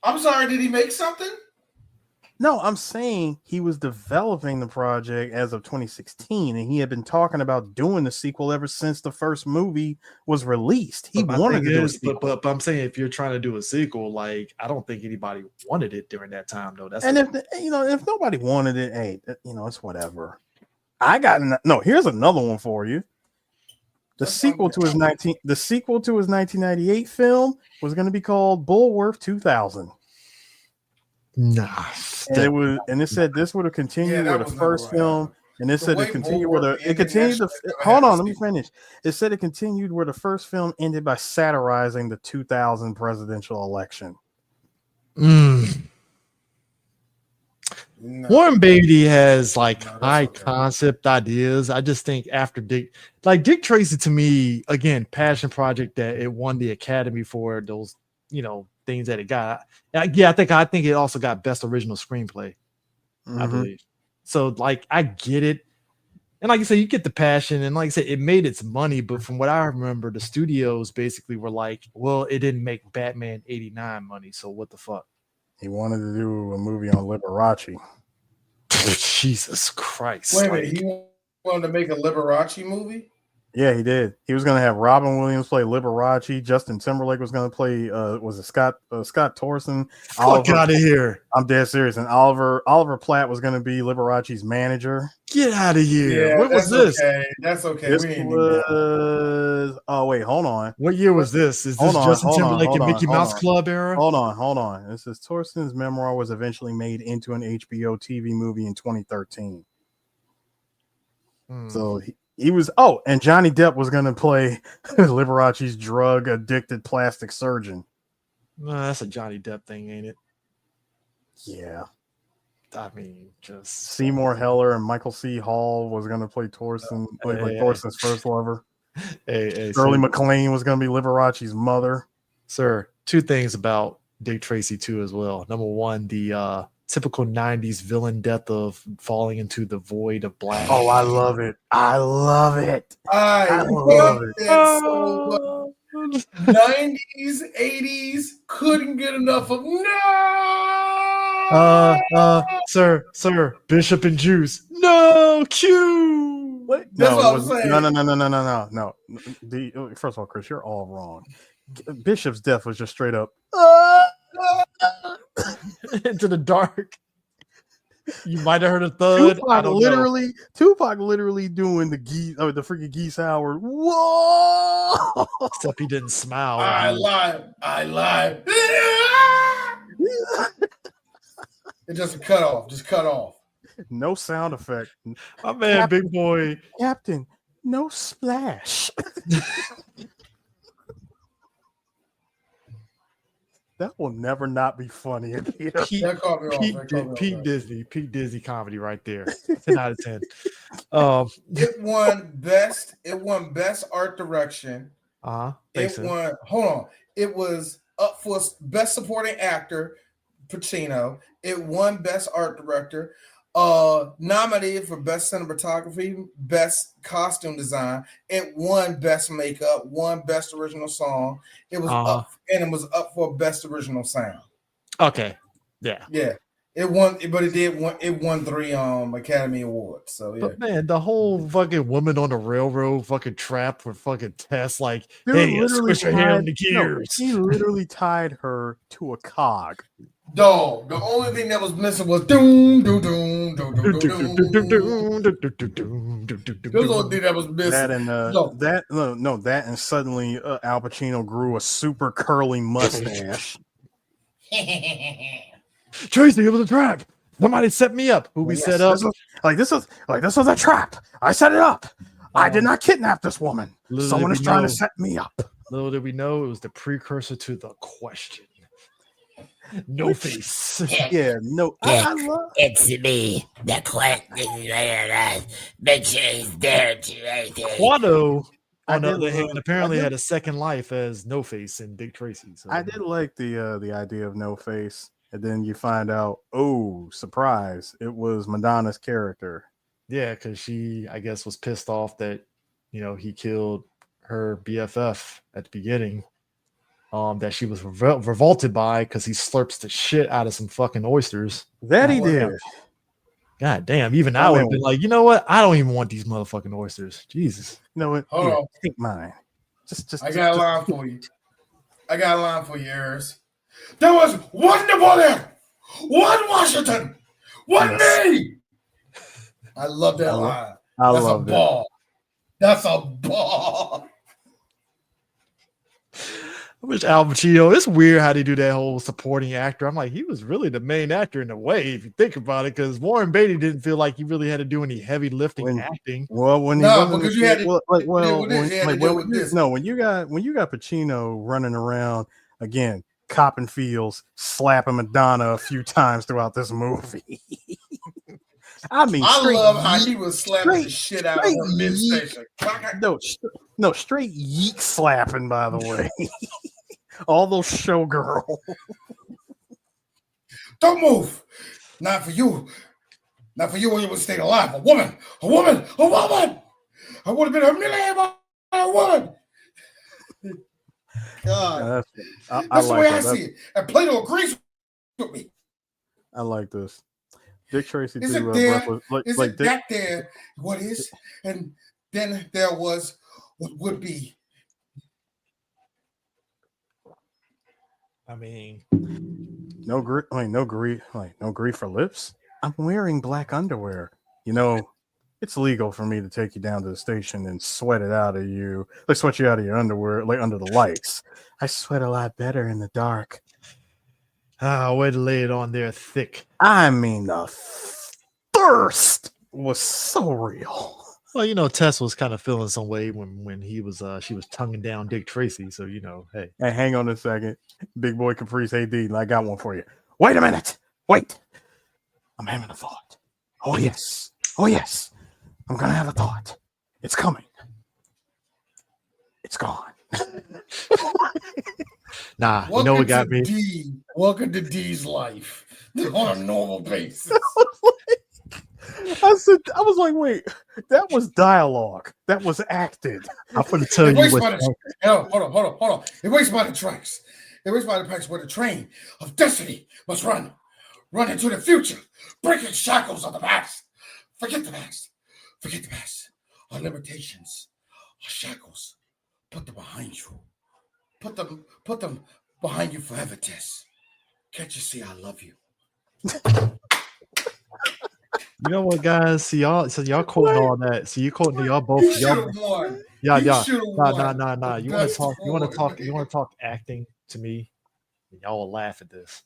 I'm sorry. Did he make something? No, I'm saying he was developing the project as of 2016, and he had been talking about doing the sequel ever since the first movie was released. He But my wanted thing to do a is, sequel. but I'm saying if you're trying to do a sequel, like I don't think anybody wanted it during that time, though. That's And if if nobody wanted it, hey, it's whatever. I got no. Here's another one for you. The sequel to his 1998 film was going to be called Bullworth 2000. nah. And it said this would have continued Yeah, where that the was never first right. film, and it The said way it continued Bulwark where ended, that shit hold never on, had let me a sequel. finish. It said it continued where the first film ended by satirizing the 2000 presidential election. No. Warren Beatty has like No, that's high okay. concept ideas. I just think after Dick Tracy, to me, again, passion project that it won the Academy for those, things that it got. Yeah, I think it also got best original screenplay, I believe. So like I get it. And like I said, you get the passion, and like I said, it made its money. But from what I remember, the studios basically were like, well, it didn't make Batman 89 money, so what the fuck? He wanted to do a movie on Liberace. Jesus Christ. Wait a minute, he wanted to make a Liberace movie? Yeah, he did. He was going to have Robin Williams play Liberace. Justin Timberlake was going to play, was it Scott Torson? Fuck out of here. I'm dead serious. And Oliver Platt was going to be Liberace's manager. Get out of here. Yeah, What was this? Okay. That's okay. This We ain't need that. oh, wait, hold on. What year was this? Is this Justin Timberlake and Mickey Mouse Club era? Hold on. This is Torson's memoir was eventually made into an HBO TV movie in 2013. So he was, and Johnny Depp was going to play Liberace's drug addicted plastic surgeon. That's a Johnny Depp thing, ain't it? Yeah. I mean, just Seymour Heller and Michael C. Hall was going to play Torson, Torson's first lover. Shirley MacLaine was going to be Liberace's mother. Sir, two things about Dick Tracy too as well. Number one, the typical 90s villain death of falling into the void of black. Oh, I love it. I love it. I love it so much. 90s, 80s, couldn't get enough of Sir, Bishop and Juice. No, Q. What? That's what I'm saying. No. First of all, Chris, you're all wrong. Bishop's death was just straight up into the dark. You might have heard a thud. Tupac literally doing the geese, the freaking geese hour. Whoa! Except he didn't smile. I lied. It just cut off. No sound effect. My man, Big Boy. Captain, no splash. That will never not be funny in here. Peak Disney comedy right there. 10 out of 10. It won best art direction. It was up for best supporting actor, Pacino. It won best art director. Nominated for best cinematography, best costume design. It won best makeup, won best original song. It was up for best original sound. Okay. Yeah. It won, but it won 3 Academy Awards. So yeah. But man, the whole fucking woman on the railroad fucking trap for fucking Tess, like, squish her hair in the gears. He literally tied her to a cog. Dog. The only thing that was missing was doom doom doom doom doom doom. That was the only thing that was missing. That and suddenly Al Pacino grew a super curly mustache. Tracy, it was a trap. Somebody set me up. Who we set up? This was a trap. I set it up. I did not kidnap this woman. Someone is trying to set me up. Little did we know it was the precursor to the question. No face. Yeah, no. It's me. The question is make sure he's there today. Quado, on the other hand, apparently had a second life as No Face in Dick Tracy. So I did like the idea of No Face, and then you find out, oh, surprise, it was Madonna's character. Yeah, because she, I guess, was pissed off that he killed her BFF at the beginning. that she was revolted by because he slurps the shit out of some fucking oysters. That he did. God damn! Even I would have been like, you know what? I don't even want these motherfucking oysters. Jesus. You know what? Hold on. Take mine. I got a line for you. Eris. There was one Napoleon, one Washington, one me. I love that line. That's a ball. That's a ball. I wish Al Pacino. It's weird how they do that whole supporting actor. I'm like, he was really the main actor in a way, if you think about it, because Warren Beatty didn't feel like he really had to do any heavy lifting acting. Well, when because you had to when you got Pacino running around again, copping fields, slapping Madonna a few times throughout this movie. I mean, I love how he was slapping the shit out of her mid-station. No, straight yeek slapping, by the way. All those showgirls. Don't move. Not for you. Not for you when you would stay alive. A woman. I would have been humiliated by a woman. God. That's the way I see it. And Plato agrees with me. I like this. Dick Tracy is too. That there? What is? And then there was what would be. I mean, no grief for lips. I'm wearing black underwear. You know, it's legal for me to take you down to the station and sweat it out of you. Like sweat you out of your underwear, like under the lights. I sweat a lot better in the dark. Way to lay it on there thick. I mean, the thirst was so real. Well, you know, Tess was kind of feeling some way when she was tonguing down Dick Tracy. So, you know, hey. Hey, hang on a second. Big Boy Caprice AD, I got one for you. Wait a minute. Wait. I'm having a thought. Oh, yes. I'm going to have a thought. It's coming. It's gone. Nah, you know what got me? Welcome to D's life on a normal basis. I was like, wait, that was dialogue. That was acted. I'm going to tell you what. Hold on. It waits by the tracks. It waits by the tracks where the train of destiny must run into the future, breaking shackles of the past. Forget the past. Our limitations, our shackles. Put them behind you. Put them behind you forever, Tess. Can't you see I love you? You know what, guys? See y'all quoting all that. See you quoting y'all both. You should have won. Yeah. Nah. You want to talk acting to me? Y'all will laugh at this.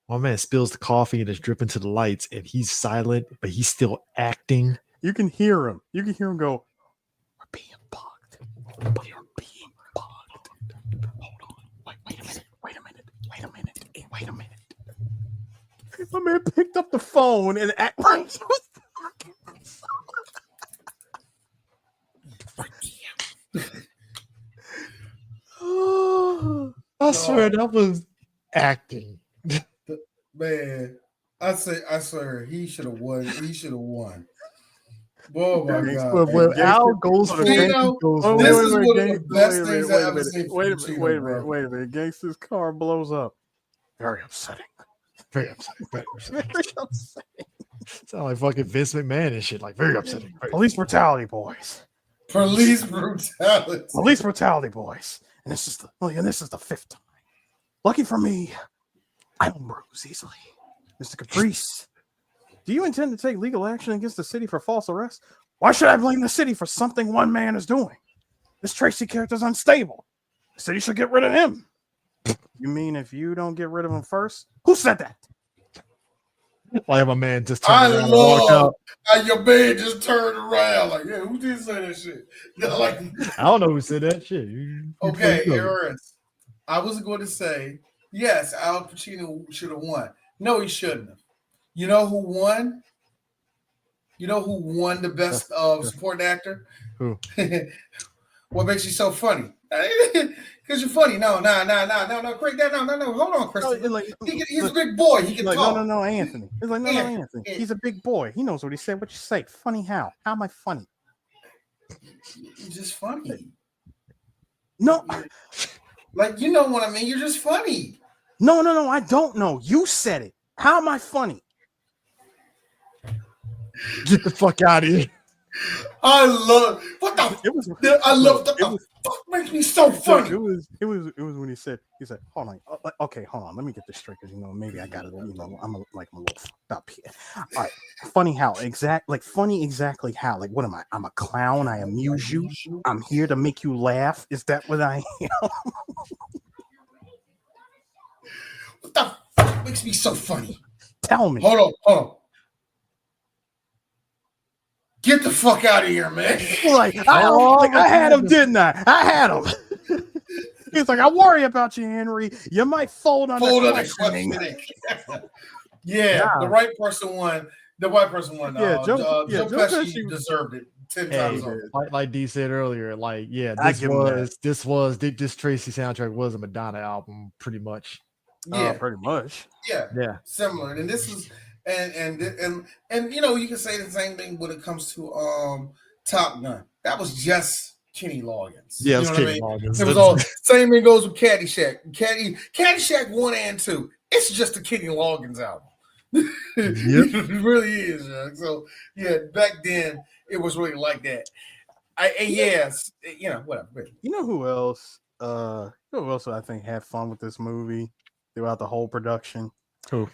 One man spills the coffee and is dripping to the lights, and he's silent, but he's still acting. You can hear him. Go, we're being bugged. Hold on. Wait a minute. My man picked up the phone and act like he was I swear that was acting. Man, I swear he should have won. Oh my God! Well, Al goes for this is one of the best things I've ever seen. Wait a minute. Gangster's car blows up. Very upsetting. Very upsetting. Sound like fucking Vince McMahon and shit. Like very upsetting. Police brutality, boys. Police brutality, boys. And this is the fifth time. Lucky for me, I don't bruise easily. Mr. Caprice, do you intend to take legal action against the city for false arrest? Why should I blame the city for something one man is doing? This Tracy character's unstable. The city should get rid of him. You mean if you don't get rid of him first? Who said that? Like my man just turned around and walked out. How your man just turned around. Like, yeah, who did say that shit? Like, I don't know who said that shit. Okay, Eris. I was going to say, yes, Al Pacino should have won. No, he shouldn't have. You know who won? The best supporting actor? Who? What makes you so funny? Because you're funny. No, Craig. No. Hold on, Chris. He's a big boy. He can talk. No, Anthony. It's like, no, Anthony. He's a big boy. He knows what he said. What you say? Funny how? How am I funny? He's just funny. No. Like, you know what I mean? You're just funny. No, I don't know. You said it. How am I funny? Get the fuck out of here. I love what the fuck makes me so funny. It was when he said, hold on, okay, hold on, let me get this straight because maybe I got it, I'm a little fucked up here. All right, funny how exactly how? Like, what am I? I'm a clown. I amuse you. I'm here to make you laugh. Is that what I am? What the fuck makes me so funny? Tell me. Hold on. Get the fuck out of here, man. I had him, didn't I? I had him. He's like, I worry about you, Henry. You might fold on the questioning. Yeah, the right person won. The white person won. Yeah, Joe Pesci deserved it 10 times over. Like D said earlier, this was Dick Tracy soundtrack was a Madonna album, pretty much. Yeah, pretty much. Yeah, similar. And this was. And you can say the same thing when it comes to Top Gun. That was just Kenny Loggins. Yeah, you know Kenny what I mean? Loggins. It was all same thing goes with Caddyshack. Caddyshack 1 and 2. It's just a Kenny Loggins album. It really is. So back then it was really like that. Whatever. You know who else? I think had fun with this movie throughout the whole production? Who?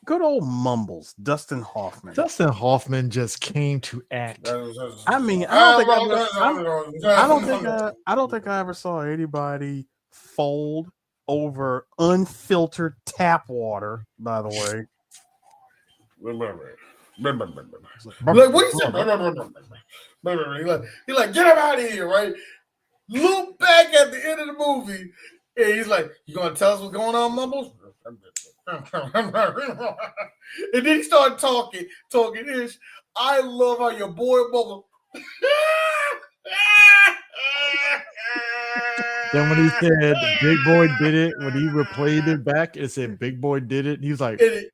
Good old Mumbles, Dustin Hoffman. Dustin Hoffman just came to act. I mean, I don't think I ever saw anybody fold over unfiltered tap water. By the way, like what he said. He's like, get him out of here, right? Look back at the end of the movie, and he's like, "You gonna tell us what's going on, Mumbles?" And then he started talking ish. I love how your boy Bubble. Then when he said Big Boy did it, when he replayed it back, it said Big Boy did it. And he was like, Big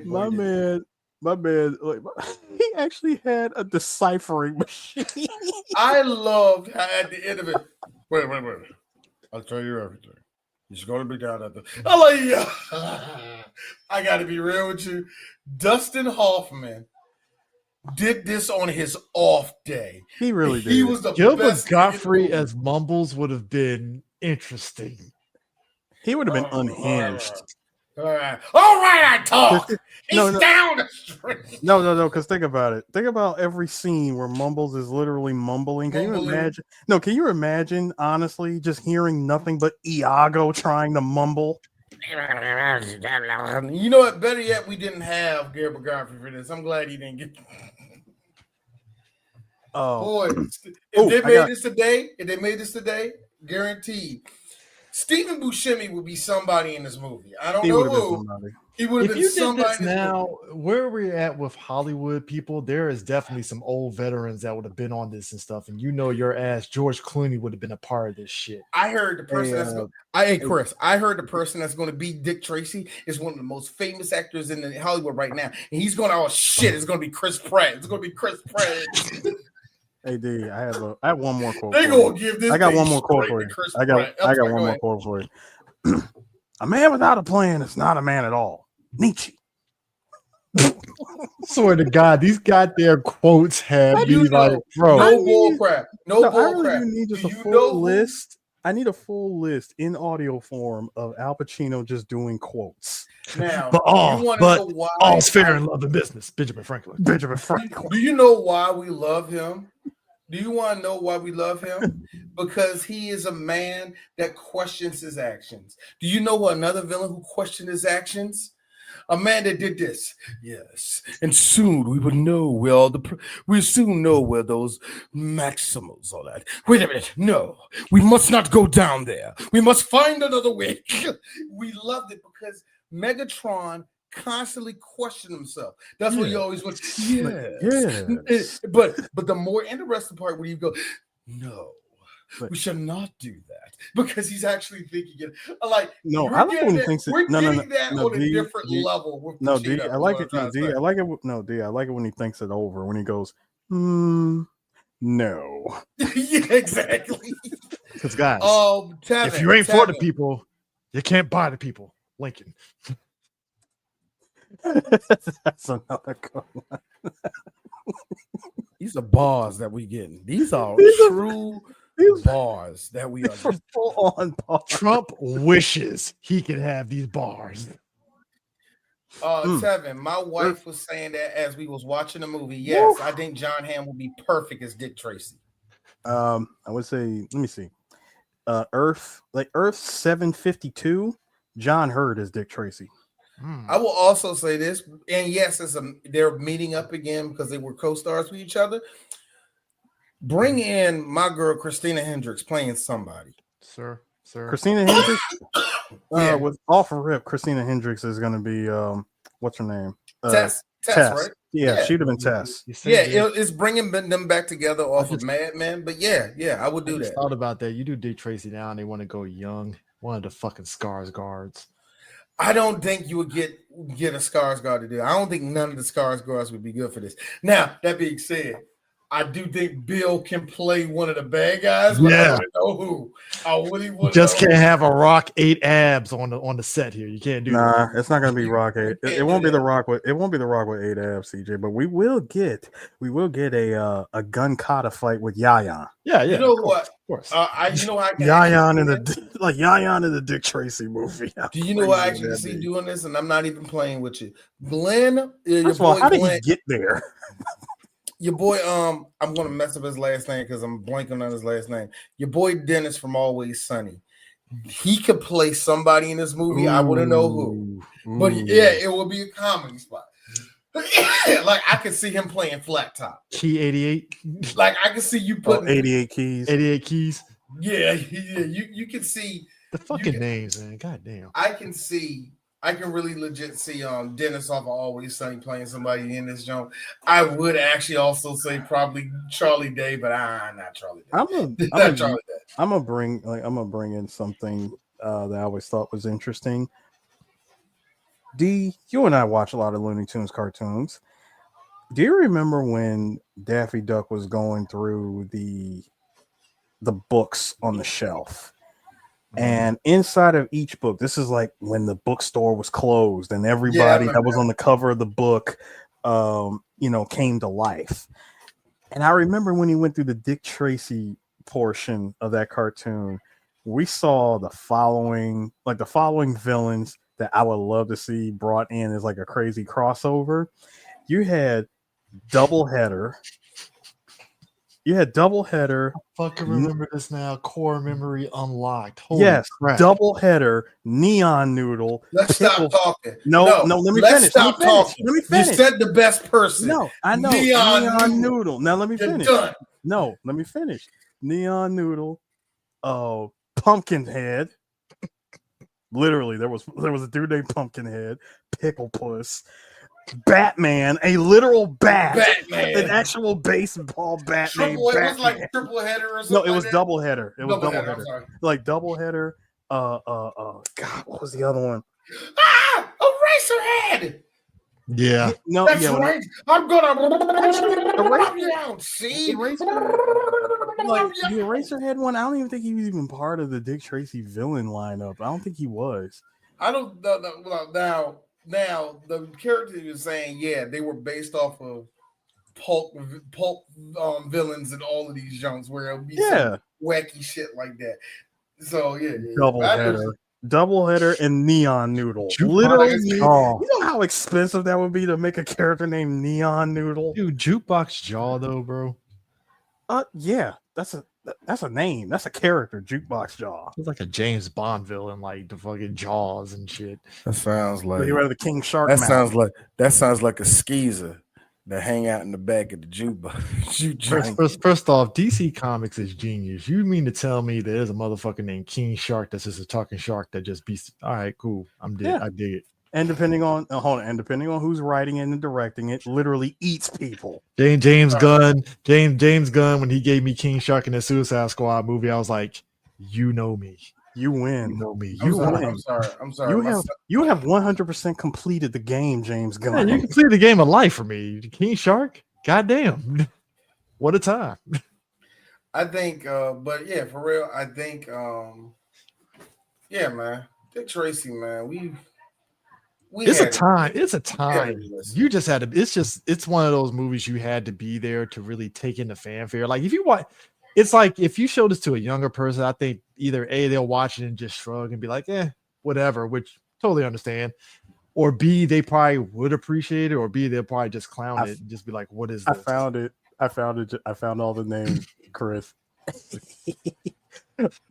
Boy. My man, he actually had a deciphering machine. I loved how at the end of it. Wait. I'll tell you everything. He's going to be down at the. I'm like, I got to be real with you. Dustin Hoffman did this on his off day. He really did. He was the Gilbert best Gottfried as Mumbles would have been interesting. He would have been unhinged. All right, I talk. He's down the street. No, because think about it. Think about every scene where Mumbles is literally mumbling. Can you imagine? No, can you imagine, honestly, just hearing nothing but Iago trying to mumble? You know what? Better yet, we didn't have Gilbert Gottfried for this. I'm glad he didn't get. Oh, boy! If they made this today, guaranteed. Stephen Buscemi would be somebody in this movie. I don't know who. He would have been somebody. Now, where we're at with Hollywood people, there is definitely some old veterans that would have been on this and stuff. And your ass, George Clooney, would have been a part of this shit. I heard the person I heard the person that's going to be Dick Tracy is one of the most famous actors in Hollywood right now. And he's going to, it's going to be Chris Pratt. It's going to be Chris Pratt. Hey D, I have one more quote. They gonna give this. I got one more quote for you. I got one more quote for you. A man without a plan is not a man at all. Nietzsche. Swear to God, these goddamn quotes have me like, bro. No bull crap. No bull crap. I really need just a full list. I need a full list in audio form of Al Pacino just doing quotes. Now, but all's fair in love and business. Benjamin Franklin. Do you know why we love him? Do you want to know why we love him? Because he is a man that questions his actions. Do you know another villain who questioned his actions? A man that did this. Yes. And soon we will know we soon know where those Maximals are at. Wait a minute. No, we must not go down there. We must find another way. We loved it because Megatron constantly questioned himself. That's what he always was. Yes. But the more interesting part when you go, no. We should not do that because he's actually thinking it. Like no, I like when he thinks it. We're getting that on a different level. With no, D, I like it. No, D, I like it. No, D, I like it when he thinks it over. When he goes, No. Yeah, exactly. Because guys, Tevin, if you ain't for the Tevin. people, you can't buy the people. Lincoln. That's another good one. These are bars that we getting. These are true bars that we are getting. Full on bars. Trump wishes he could have these bars. Tevin, my wife was saying that as we was watching the movie. Yes, I think John Hamm would be perfect as Dick Tracy. I would say, let me see. Earth 752. John Hurt is Dick Tracy. I will also say this, and yes, they're meeting up again because they were co-stars with each other. Bring in my girl Christina Hendricks playing somebody. Sir. Christina Hendricks. With off a rip, Christina Hendricks is going to be what's her name? Tess, right? Yeah, she'd have been Tess. It's bringing them back together off of Mad Men. But yeah, I would do that. Thought about that. You do Dick Tracy now, and they want to go young. One of the fucking Skarsgårds. I don't think you would get a Skarsgård to do it. I don't think none of the Skarsgårds would be good for this. Now, that being said, I do think Bill can play one of the bad guys, but I wouldn't know who. I really wouldn't. Just can't have a Rock 8 abs on the set here. You can't do that. Nah, it's not gonna be Rock 8. It won't be the Rock with 8 abs, CJ. But we will get a gun kata fight with Yayan. Yeah. You know what? Of course. Yayan in the Dick Tracy movie. Do you know what I actually see doing this? And I'm not even playing with you, Glenn. First of all, how did he get there? Your boy, I'm gonna mess up his last name because I'm blanking on his last name. Your boy Dennis from Always Sunny. He could play somebody in this movie. Ooh, I wouldn't know who, but yeah, it will be a comedy spot. Like I could see him playing Flat Top. Key 88. Like I can see you putting 88 keys. 88 keys. Yeah. You can see the fucking names, man. God damn. I can really legit see Dennis off of Always Sunny playing somebody in this joint. I would actually also say probably Charlie Day, but not Charlie Day. I'm gonna bring in something that I always thought was interesting. D, you and I watch a lot of Looney Tunes cartoons. Do you remember when Daffy Duck was going through the books on the shelf? And inside of each book, this is like when the bookstore was closed and everybody that was on the cover of the book, came to life. And I remember when he went through the Dick Tracy portion of that cartoon, we saw the following villains that I would love to see brought in as like a crazy crossover. You had Doubleheader. I fucking remember this now. Core memory unlocked. Holy crap. Doubleheader, Neon Noodle. Let's stop talking. No, let me finish. Stop talking. Let me finish. You said the best person. No, I know. Neon Noodle. Now let me finish. No, let me finish. Neon Noodle. Pumpkinhead. Literally, there was a dude named Pumpkinhead. Pickle Puss. Batman, a literal bat, an actual baseball bat named Batman. It was like triple header or something. No, it was double header. It was double header. Like double header. God, what was the other one? Eraserhead. Yeah. No, that's right. I'm gonna erase you out. See, the Eraserhead one. I don't even think he was even part of the Dick Tracy villain lineup. I don't think he was. I don't know. Now, the character was saying, they were based off of pulp villains and all of these junks where it would be some wacky shit like that. So, Double header and Neon Noodle. Literally, you know how expensive that would be to make a character named Neon Noodle? Dude, Jukebox Jaw, though, bro. Yeah, that's a name. That's a character, Jukebox Jaw. It's like a James Bond villain, like the fucking Jaws and shit. That sounds like the King Shark. That sounds like a skeezer that hang out in the back of the jukebox. First off, DC Comics is genius. You mean to tell me there's a motherfucker named King Shark that's just a talking shark that just beats? All right, cool. I dig it. And depending on who's writing it and directing it, literally eats people. James Gunn, when he gave me King Shark in the Suicide Squad movie, I was like, you know me. You win. You know me. I'm sorry. You have 100% completed the game, James Gunn. Yeah, you completed the game of life for me. King Shark? Goddamn. What a time. I think, but yeah, for real, I think, yeah, man, Dick Tracy, man, we It's a had it. time. It's a We had to time. be listening. You just had to. It's one of those movies you had to be there to really take in the fanfare. Like if you watch, it's like if you show this to a younger person, I think either A, they'll watch it and just shrug and be like, whatever, which totally understand. Or B, they probably would appreciate it, or B, they'll probably just clown it and just be like, what is I this? found it. I found all the names, Chris.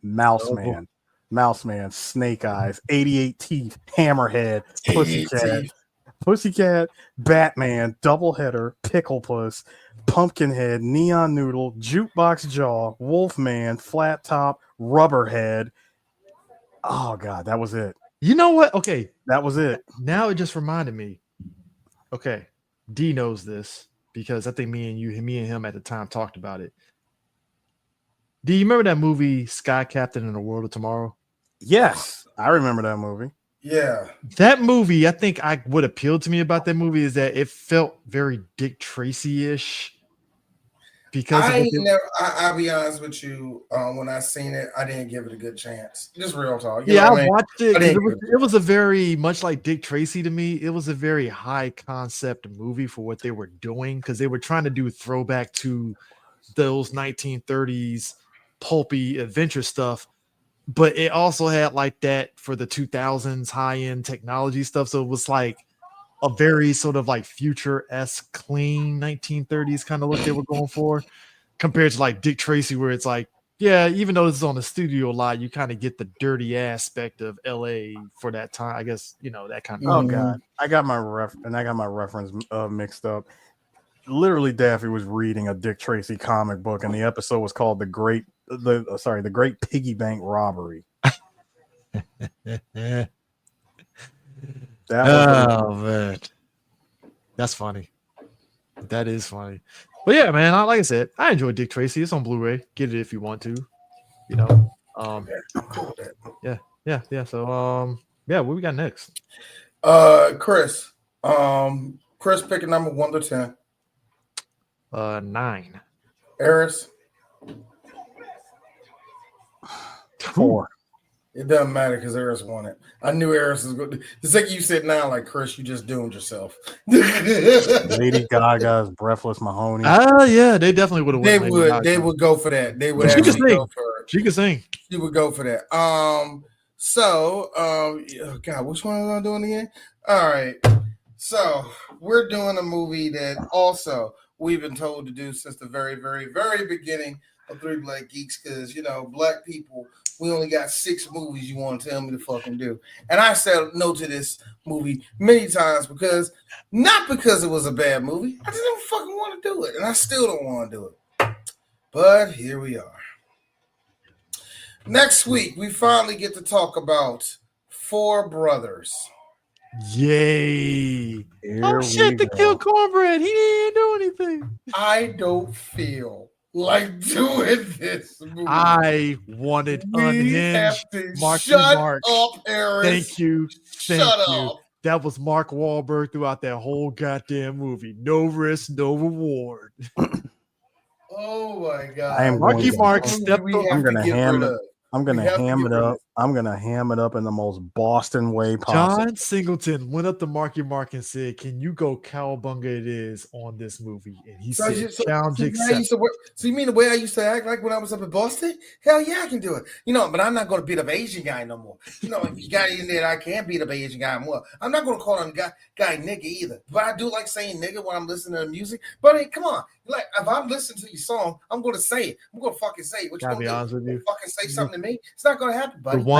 Mouse Man, Snake Eyes, 88 Teeth, Hammerhead, Pussycat, Batman, Doubleheader, Pickle Puss, Pumpkinhead, Neon Noodle, Jukebox Jaw, Wolfman, Flat Top, Rubberhead. Oh God, that was it. You know what? Okay, that was it. Now it just reminded me. Okay, D knows this because I think me and him at the time talked about it. Do you remember that movie Sky Captain in the World of Tomorrow? Yes, I remember that movie. Yeah, that movie. I think what appealed to me about that movie is that it felt very Dick Tracy-ish. Because I'll be honest with you. When I seen it, I didn't give it a good chance. Just real talk. I watched it. It was a very much like Dick Tracy to me. It was a very high concept movie for what they were doing because they were trying to do throwback to those 1930s pulpy adventure stuff, but it also had like that for the 2000s high-end technology stuff. So it was like a very sort of like future-esque clean 1930s kind of look they were going for compared to like Dick Tracy, where it's like, yeah, even though this is on the studio lot, you kind of get the dirty aspect of LA for that time. I guess, that kind of. Oh God. I got my reference mixed up. Literally Daffy was reading a Dick Tracy comic book and the episode was called The Great Piggy Bank Robbery. Man, that's funny. That is funny. But yeah, man, like I said, I enjoy Dick Tracy. It's on Blu-ray. Get it if you want to. Yeah. So what we got next? Chris. Chris, pick a number 1 to 10. 9. Eris. 4. It doesn't matter because Eris won it. I knew Eris was good. The second you said now, like Chris, you just doomed yourself. Lady Gaga's Breathless Mahoney. Yeah, they definitely would have. They would go for that. They would actually go for it. She could sing. She would go for that. God, which one am I doing again? All right. So we're doing a movie that also we've been told to do since the very, very, very beginning of Three Black Geeks, because black people, we only got 6 movies you want to tell me to fucking do. And I said no to this movie many times not because it was a bad movie. I just didn't fucking want to do it. And I still don't want to do it. But here we are. Next week, we finally get to talk about 4 Brothers. Yay. To kill Cornbread. He didn't do anything. I don't feel like doing this movie. I wanted unhinged. Shut up, Eris. Thank you. Shut up. That was Mark Wahlberg throughout that whole goddamn movie. No risk, no reward. Oh my God. Marky Mark stepped up. I'm gonna ham it up. I'm gonna ham it up in the most Boston way possible. John Singleton went up to Marky Mark and said, "Can you go cowabunga it is on this movie?" And he said, "Challenge accepted." So you mean the way I used to act like when I was up in Boston? Hell yeah, I can do it. But I'm not going to beat up an Asian guy no more. If you got in there, I can't beat up an Asian guy more. I'm not going to call him guy nigga either. But I do like saying nigga when I'm listening to music. But hey, come on. Like, if I'm listening to your song, I'm going to say it. I'm going to fucking say it. What you going to be honest with you? Fucking say something to me? It's not going to happen, buddy. I'm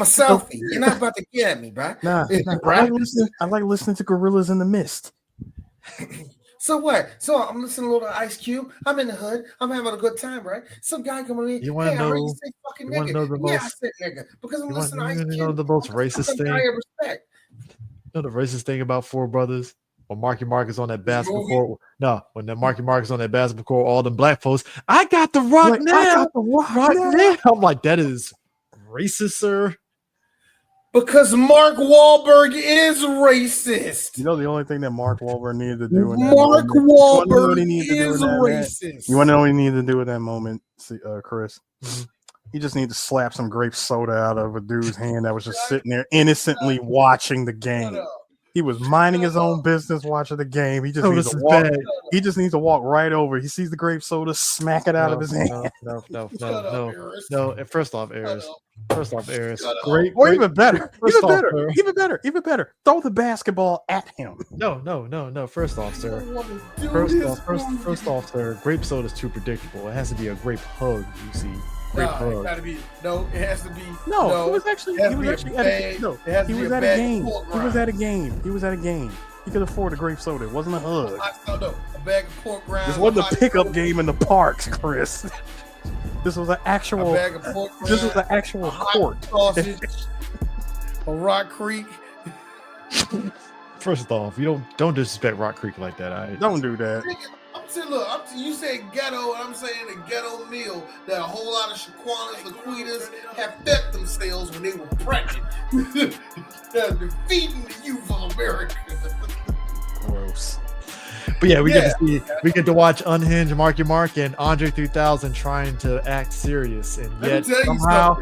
a selfie. You're not about to get at me, bro. Nah, I like listening to Gorillas in the Mist. So what? So I'm listening to a little Ice Cube. I'm in the hood. I'm having a good time, right? Some guy coming in. You want to know? You say fucking nigga. I said nigga because I'm listening to Ice Cube. You know the most racist thing? Respect. You know the racist thing about 4 Brothers? When Marky Mark is on that basketball court. No, when the Marky Mark is on that basketball court, all them black folks, I got the rock now. Right now. I'm like, that is racist, sir. Because Mark Wahlberg is racist. You know the only thing that Mark Wahlberg needed to do in that Mark moment, Wahlberg is you racist. want to know what he needed to do in that moment, Chris? Mhm. He just needed to slap some grape soda out of a dude's hand that was just sitting there innocently watching the game. He was minding his own business, watching the game. He just needs to walk. He just needs to walk right over. He sees the grape soda, smack it out of his hand. No. And first off, Ayers. Great. Or even better. Sir. Even better. Throw the basketball at him. No. First off, sir. First off, sir. Grape soda is too predictable. It has to be a grape hug. You see. It has to be. No, he was at a game. He was at a game. He could afford a grape soda. It wasn't a hug. A bag of pork rinds. This wasn't a pickup game in the parks, Chris. This was an actual. A bag of pork rinds, this was an actual court. Sausage. A Rock Creek. First off, you don't disrespect Rock Creek like that. Don't do that. I'm saying, look, you say ghetto, and I'm saying a ghetto meal that a whole lot of Shaquanas, Laquitas have fed themselves when they were pregnant. They're feeding the youth of America. Gross. But yeah, we get to watch unhinged Marky Mark and Andre 3000 trying to act serious, and yet somehow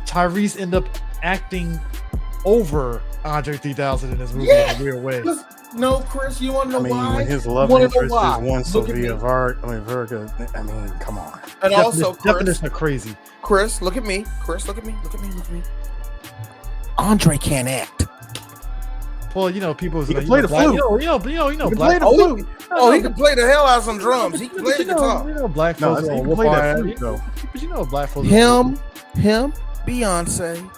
Tyrese end up acting over Andre 3000 in this movie in a weird way. No, Chris, you want to know why? When his love interest is one Sylvia Virga. I mean, come on. And also, Chris, definition of crazy. Chris, look at me. Look at me. Andre can't act. Well, you know, people. He can play the flute. You know, Play black. the flute. He can play the hell out of some drums. He can play the guitar. You know, black folks he will can whoop play our that ass. flute, though. But you know, black folks. Him, Beyonce,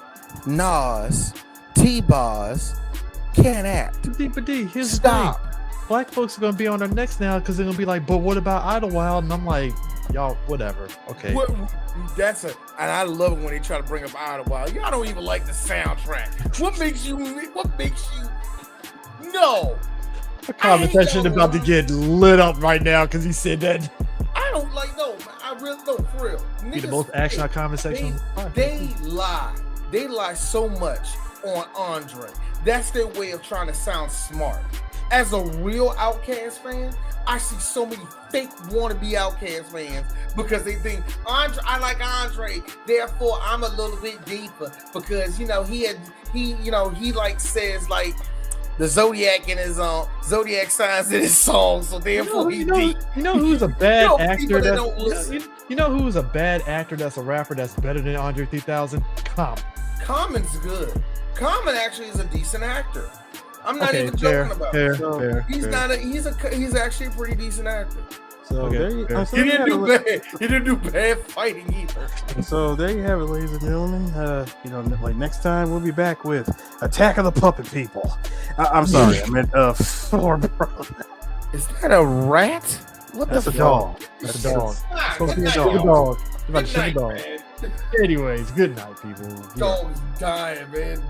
Nas, T-Boz can't act. But here's Stop. the thing. Black folks are gonna be on their necks now because they're gonna be like, but what about Idlewild? And I'm like, y'all, whatever. Okay. And I love it when they try to bring up Idlewild. Y'all don't even like the soundtrack. What makes you? No. The comment section about to get lit up right now because he said that. I don't like I really don't, for real. Be the most action comment section. They lie. They lie so much on Andre. That's their way of trying to sound smart. As a real Outkast fan, I see so many fake wannabe Outkast fans because they think I like Andre, therefore I'm a little bit deeper because he like says like the zodiac in his zodiac signs in his song, so therefore he's deep. You know who's a bad actor? You know who's a bad actor that's a rapper that's better than Andre 3000? Common's good. Common actually is a decent actor. I'm not even joking about it. He's actually a pretty decent actor. So he didn't do bad fighting either. So there you have it, ladies and gentlemen. Like next time we'll be back with Attack of the Puppet People. I'm sorry, I meant Four Brothers. Is that a rat? That's a dog. That's a dog. It's supposed to be a dog. You're about to shoot a dog. Anyways, good night, people. Dog's dying, man.